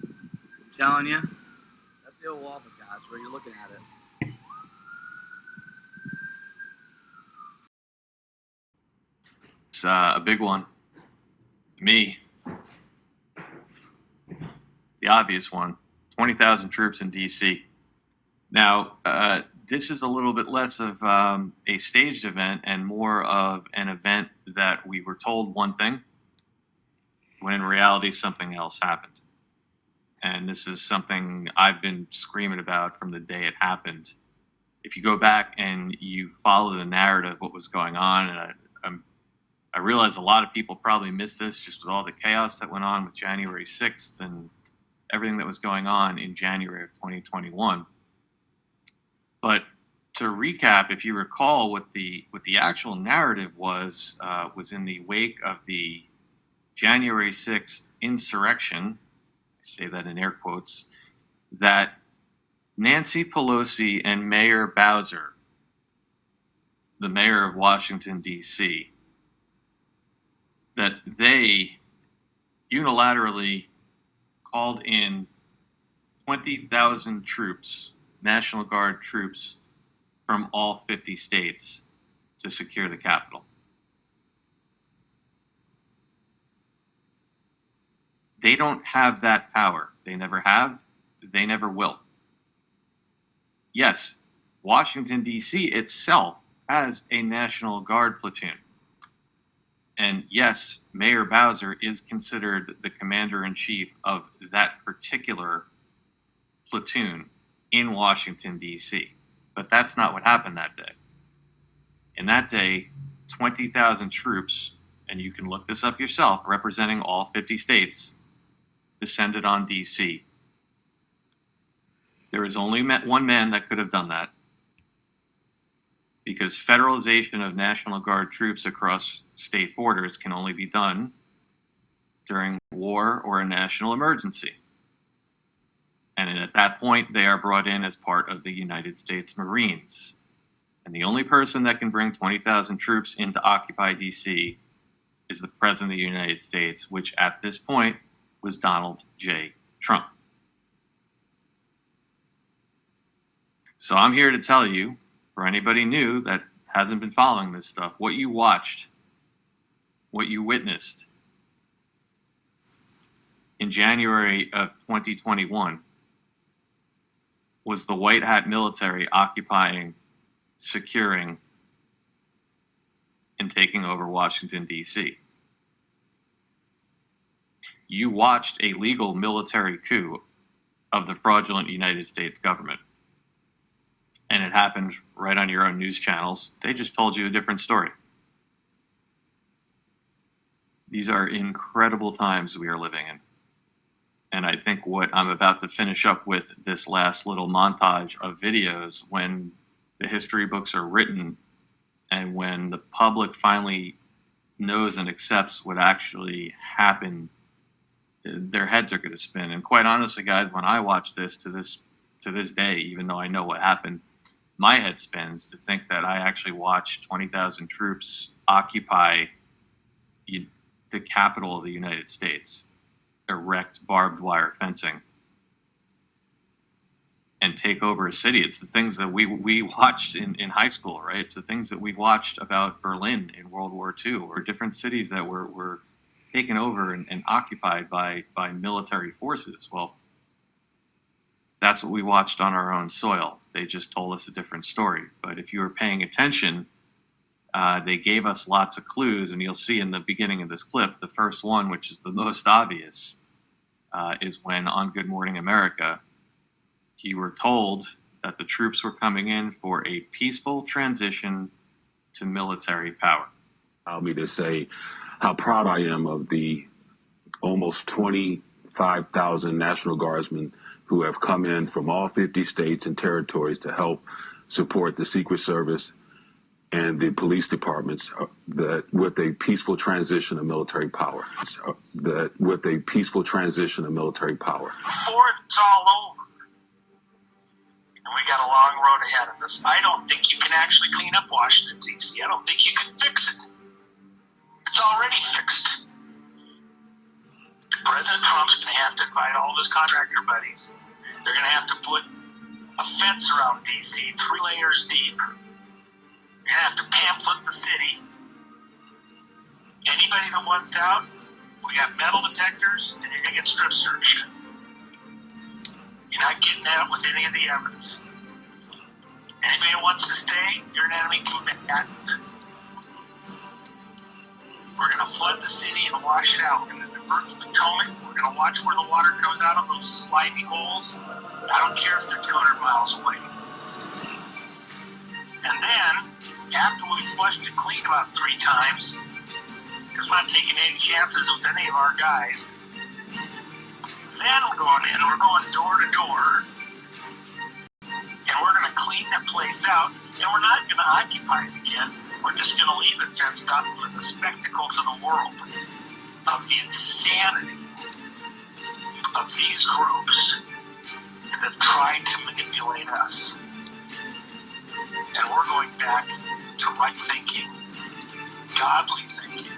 I'm telling you. That's the Oval Office, guys, where you're looking at it. It's a big one. To me, the obvious one, 20,000 troops in D.C. Now, this is a little bit less of a staged event and more of an event that we were told one thing, when in reality something else happened. And this is something I've been screaming about from the day it happened. If you go back and you follow the narrative, what was going on, and I realize a lot of people probably missed this just with all the chaos that went on with January 6th and everything that was going on in January of 2021. But to recap, if you recall, what the actual narrative was in the wake of the January 6th insurrection, I say that in air quotes, that Nancy Pelosi and Mayor Bowser, the mayor of Washington, D.C., that they unilaterally called in 20,000 troops, National Guard troops, from all 50 states to secure the Capitol. They don't have that power. They never have. They never will. Yes, Washington, D.C. itself has a National Guard platoon. And yes, Mayor Bowser is considered the commander-in-chief of that particular platoon in Washington, D.C. But that's not what happened that day. In that day, 20,000 troops, and you can look this up yourself, representing all 50 states, descended on D.C. There is only one man that could have done that, because federalization of National Guard troops across state borders can only be done during war or a national emergency. And at that point, they are brought in as part of the United States Marines. And the only person that can bring 20,000 troops into Occupy D.C. is the President of the United States, which at this point was Donald J. Trump. So I'm here to tell you, for anybody new that hasn't been following this stuff, what you watched, what you witnessed in January of 2021 was the white hat military occupying, securing, and taking over Washington, D.C. You watched a legal military coup of the fraudulent United States government. And it happened right on your own news channels. They just told you a different story. These are incredible times we are living in. And I think what I'm about to finish up with, this last little montage of videos, when the history books are written and when the public finally knows and accepts what actually happened, their heads are going to spin. And quite honestly, guys, when I watch this to this day, even though I know what happened, my head spins to think that I actually watched 20,000 troops occupy the capital of the United States, erect barbed wire fencing, and take over a city. It's the things that we watched in high school, right? It's the things that we watched about Berlin in World War II, or different cities that were taken over and occupied by military forces. Well, that's what we watched on our own soil. They just told us a different story. But if you were paying attention, they gave us lots of clues, and you'll see in the beginning of this clip, the first one, which is the most obvious, is when on Good Morning America, you were told that the troops were coming in for a peaceful transition to military power. Allow me to say how proud I am of the almost 25,000 National Guardsmen who have come in from all 50 states and territories to help support the Secret Service and the police departments with a peaceful transition of military power. With a peaceful transition of military power. Before it's all over, and we got a long road ahead of us, I don't think you can actually clean up Washington, D.C. I don't think you can fix it. It's already fixed. President Trump's going to have to invite all of his contractor buddies. They're going to have to put a fence around D.C., 3 layers deep. You're going to have to pamphlet the city. Anybody that wants out, we got metal detectors, and you're going to get strip searched. You're not getting out with any of the evidence. Anybody that wants to stay, you're an enemy combatant. We're going to flood the city and wash it out. We're going to divert the Potomac. We're going to watch where the water comes out of those slimy holes. I don't care if they're 200 miles away. And then, after we've flushed it clean about 3 times, because we're not taking any chances with any of our guys, then we're going in, we're going door to door, and we're going to clean that place out, and we're not going to occupy it again. We're just going to leave it fenced up as a spectacle to the world of the insanity of these groups that have tried to manipulate us. And we're going back to right thinking, godly thinking,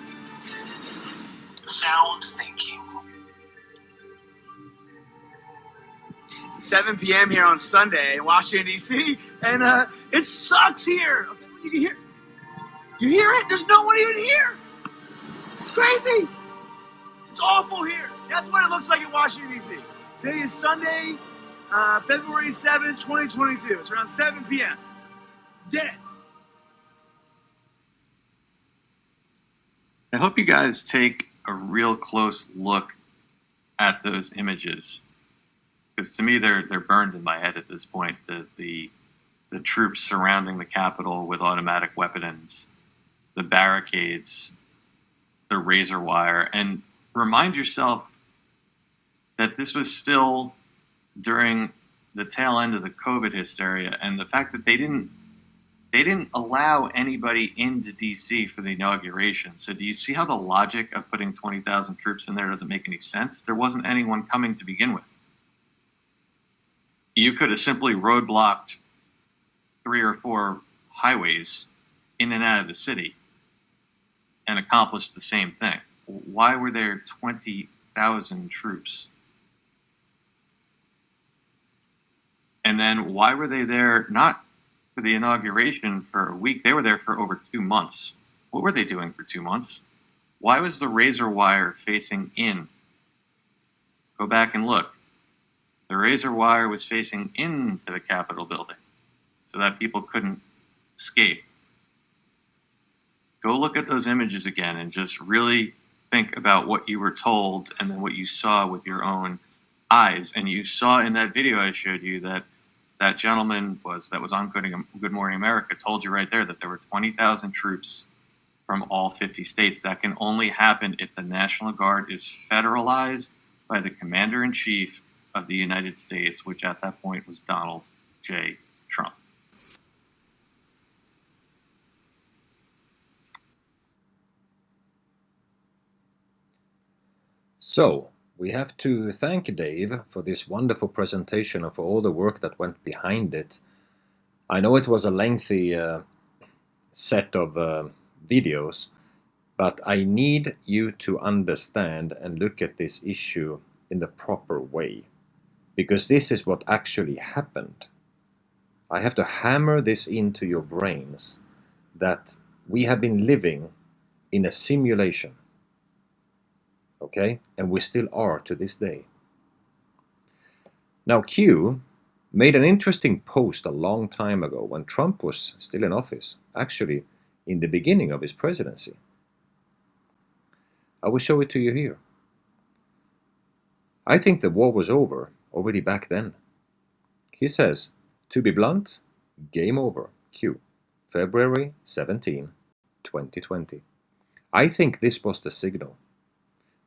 sound thinking. 7 p.m. here on Sunday in Washington, D.C., and it sucks here. You can hear. You hear it? There's no one even here. It's crazy. It's awful here. That's what it looks like in Washington, D.C. Today is Sunday, February 7th, 2022. It's around 7 p.m. It's dead. I hope you guys take a real close look at those images, because to me they're burned in my head at this point. The troops surrounding the Capitol with automatic weapons, the barricades, the razor wire, and remind yourself that this was still during the tail end of the COVID hysteria, and the fact that they didn't allow anybody into DC for the inauguration. So do you see how the logic of putting 20,000 troops in there doesn't make any sense? There wasn't anyone coming to begin with. You could have simply roadblocked 3 or 4 highways in and out of the city and accomplished the same thing. Why were there 20,000 troops? And then why were they there not for the inauguration for a week? They were there for over 2 months. What were they doing for 2 months? Why was the razor wire facing in? Go back and look. The razor wire was facing into the Capitol building so that people couldn't escape. Go look at those images again and just really think about what you were told and then what you saw with your own eyes. And you saw in that video I showed you that that gentleman that was on Good Morning America told you right there that there were 20,000 troops from all 50 states. That can only happen if the National Guard is federalized by the Commander-in-Chief of the United States, which at that point was Donald J. Trump. So, we have to thank Dave for this wonderful presentation and for all the work that went behind it. I know it was a lengthy set of videos, but I need you to understand and look at this issue in the proper way, because this is what actually happened. I have to hammer this into your brains that we have been living in a simulation. Okay? And we still are to this day. Now, Q made an interesting post a long time ago when Trump was still in office, actually in the beginning of his presidency. I will show it to you here. I think the war was over already back then. He says, to be blunt, game over, Q, February 17, 2020. I think this was the signal.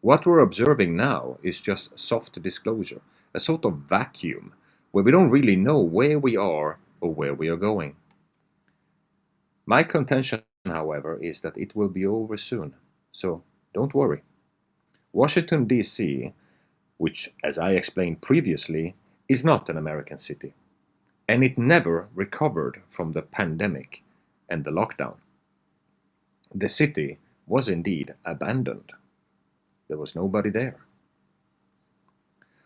What we're observing now is just soft disclosure, a sort of vacuum where we don't really know where we are or where we are going. My contention, however, is that it will be over soon, so don't worry. Washington, D.C., which, as I explained previously, is not an American city, and it never recovered from the pandemic and the lockdown. The city was indeed abandoned. There was nobody there.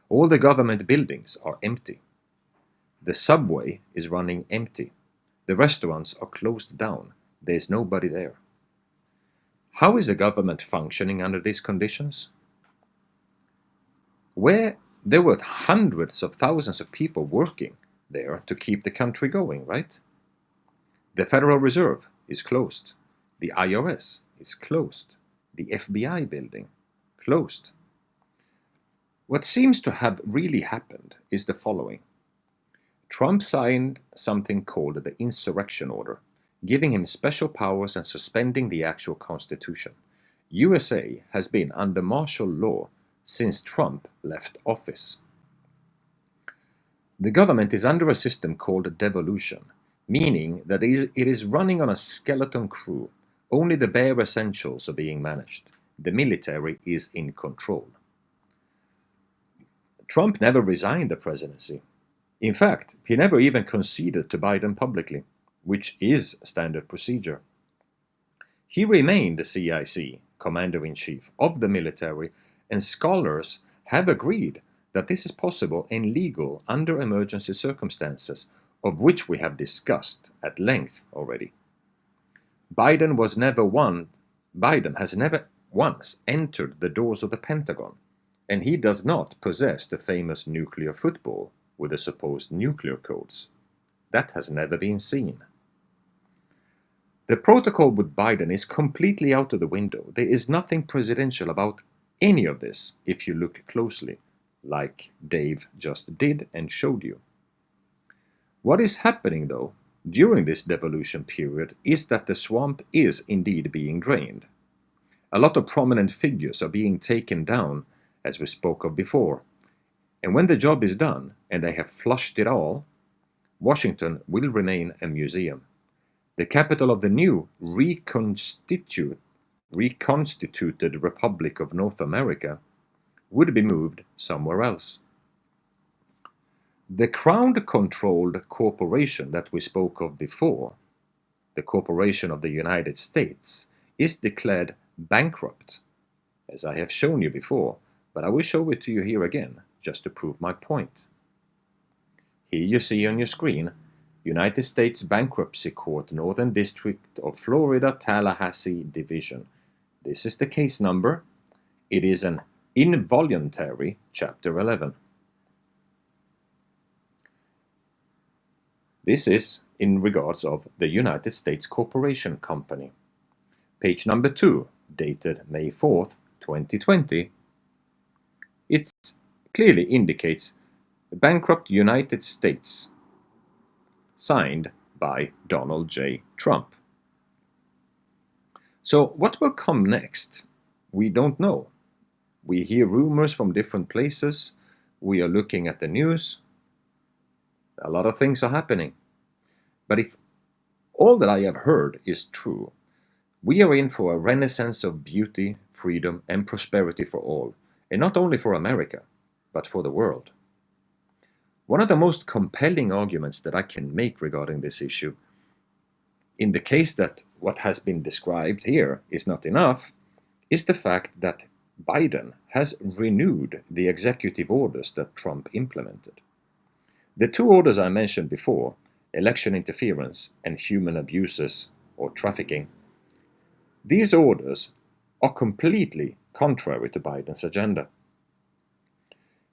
All the government buildings are empty. The subway is running empty. The restaurants are closed down. There's nobody there. How is the government functioning under these conditions? Where there were hundreds of thousands of people working there to keep the country going, right? The Federal Reserve is closed. The IRS is closed. The FBI building closed. What seems to have really happened is the following. Trump signed something called the Insurrection Order, giving him special powers and suspending the actual Constitution. USA has been under martial law since Trump left office. The government is under a system called devolution, meaning that it is running on a skeleton crew. Only the bare essentials are being managed. The military is in control. Trump never resigned the presidency. In fact, he never even conceded to Biden publicly, which is standard procedure. He remained the CIC, Commander-in-Chief of the military, and scholars have agreed that this is possible and legal under emergency circumstances, of which we have discussed at length already. Biden has never once entered the doors of the Pentagon, and he does not possess the famous nuclear football with the supposed nuclear codes. That has never been seen. The protocol with Biden is completely out of the window. There is nothing presidential about any of this if you look closely, like Dave just did and showed you. What is happening, though, during this devolution period is that the swamp is indeed being drained. A lot of prominent figures are being taken down, as we spoke of before. And when the job is done and they have flushed it all, Washington will remain a museum. The capital of the new reconstituted Republic of North America would be moved somewhere else. The Crown-controlled corporation that we spoke of before, the Corporation of the United States, is declared bankrupt, as I have shown you before, but I will show it to you here again, just to prove my point. Here you see on your screen, United States Bankruptcy Court, Northern District of Florida, Tallahassee Division. This is the case number. It is an involuntary Chapter 11. This is in regards of the United States Corporation Company. Page number 2, dated May 4th, 2020. It's clearly indicates a bankrupt United States, signed by Donald J. Trump. So what will come next? We don't know. We hear rumors from different places. We are looking at the news. A lot of things are happening. But if all that I have heard is true, we are in for a renaissance of beauty, freedom, and prosperity for all, and not only for America, but for the world. One of the most compelling arguments that I can make regarding this issue, in the case that what has been described here is not enough, is the fact that Biden has renewed the executive orders that Trump implemented. The two orders I mentioned before, election interference and human abuses or trafficking, these orders are completely contrary to Biden's agenda.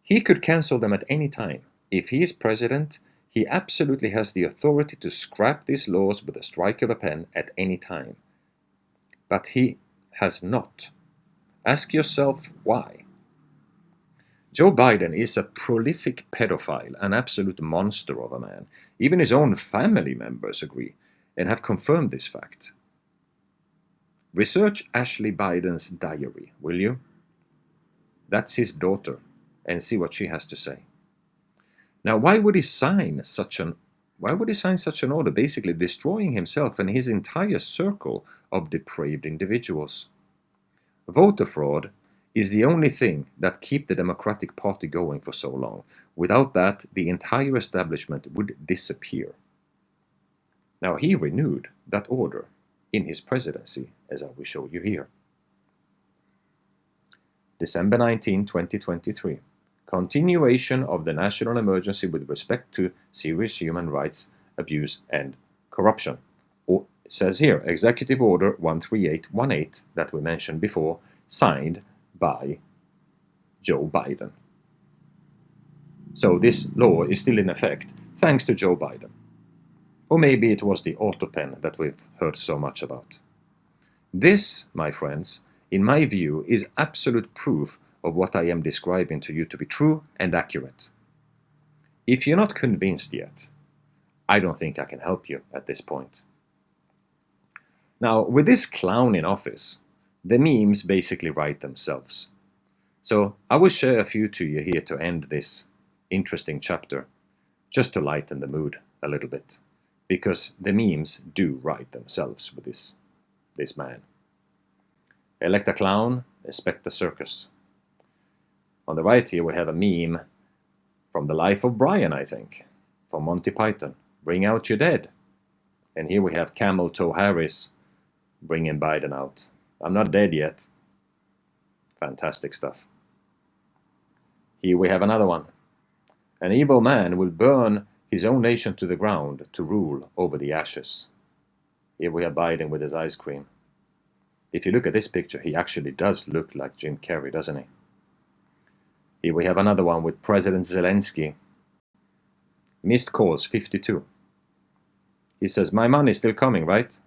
He could cancel them at any time. If he is president, he absolutely has the authority to scrap these laws with a strike of a pen at any time. But he has not. Ask yourself why. Joe Biden is a prolific pedophile, an absolute monster of a man. Even his own family members agree and have confirmed this fact. Research Ashley Biden's diary, will you? That's his daughter, and see what she has to say. Now, why would he sign such an order, basically destroying himself and his entire circle of depraved individuals? Voter fraud is the only thing that kept the Democratic Party going for so long. Without that, the entire establishment would disappear. Now, he renewed that order in his presidency, as I will show you here. December 19, 2023. Continuation of the national emergency with respect to serious human rights abuse and corruption. Or, it says here, Executive Order 13818 that we mentioned before, signed by Joe Biden. So this law is still in effect, thanks to Joe Biden. Or maybe it was the autopen that we've heard so much about. This, my friends, in my view, is absolute proof of what I am describing to you to be true and accurate. If you're not convinced yet, I don't think I can help you at this point. Now, with this clown in office, the memes basically write themselves. So I will share a few to you here to end this interesting chapter, just to lighten the mood a little bit, because the memes do write themselves with this man. Elect a clown, expect a circus. On the right here we have a meme from the life of Brian, I think, from Monty Python. Bring out your dead. And here we have Camel Toe Harris bringing Biden out. I'm not dead yet. Fantastic stuff. Here we have another one. An evil man will burn his own nation to the ground to rule over the ashes. Here we have Biden with his ice cream. If you look at this picture, he actually does look like Jim Carrey, doesn't he? Here we have another one with President Zelensky. Missed calls 52. He says, my money's still coming, right?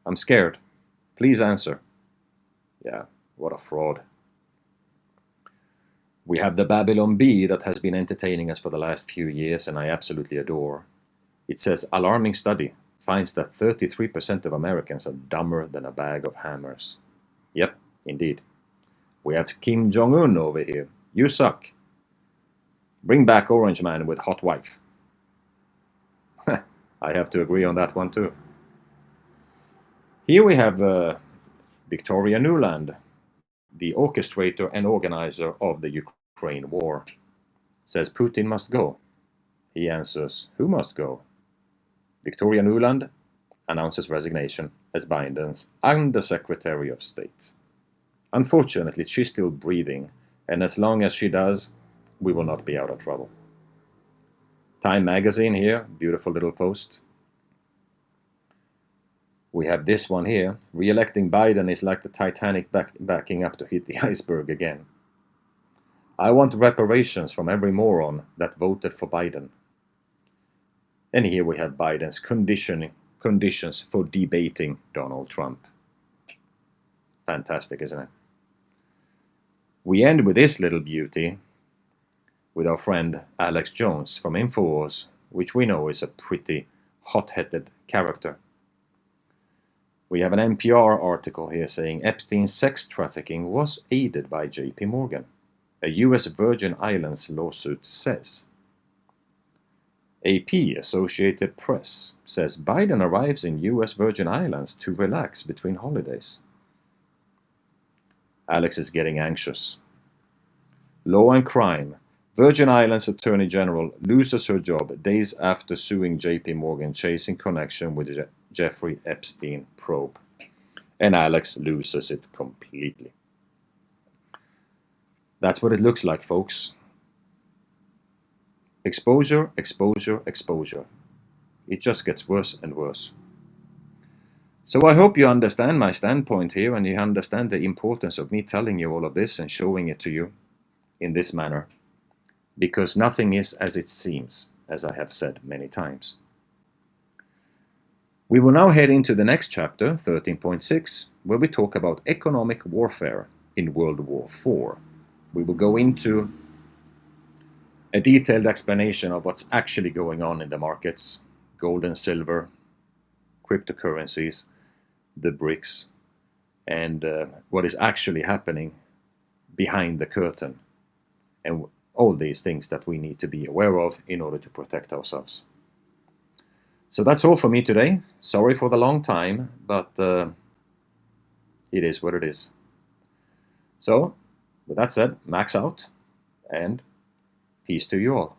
I'm scared. Please answer. Yeah, what a fraud. We have the Babylon Bee that has been entertaining us for the last few years and I absolutely adore. It says, alarming study finds that 33% of Americans are dumber than a bag of hammers. Yep, indeed. We have Kim Jong-un over here. You suck. Bring back Orange Man with hot wife. I have to agree on that one too. Here we have Victoria Nuland, the orchestrator and organizer of the Ukraine war. Says Putin must go. He answers, who must go? Victoria Nuland announces resignation as Biden's Undersecretary of State. Unfortunately, she's still breathing, and as long as she does, we will not be out of trouble. Time magazine here, beautiful little post. We have this one here. Re-electing Biden is like the Titanic backing up to hit the iceberg again. I want reparations from every moron that voted for Biden. And here we have Biden's conditions for debating Donald Trump. Fantastic, isn't it? We end with this little beauty. with our friend Alex Jones from InfoWars, which we know is a pretty hot-headed character. We have an NPR article here saying Epstein's sex trafficking was aided by JP Morgan. A US Virgin Islands lawsuit says. AP, Associated Press, says Biden arrives in US Virgin Islands to relax between holidays. Alex is getting anxious. Law and Crime. Virgin Islands Attorney General loses her job days after suing JP Morgan chasing connection with the Jeffrey Epstein probe. And Alex loses it completely. That's what it looks like, folks. Exposure, exposure, exposure. It just gets worse and worse. So I hope you understand my standpoint here and you understand the importance of me telling you all of this and showing it to you in this manner. Because nothing is as it seems, as I have said many times. We will now head into the next chapter, 13.6, where we talk about economic warfare in World War IV. We will go into a detailed explanation of what's actually going on in the markets, gold and silver, cryptocurrencies, the BRICS, and what is actually happening behind the curtain, and all these things that we need to be aware of in order to protect ourselves. So that's all for me today. Sorry for the long time, but it is what it is. So, with that said, max out, and peace to you all.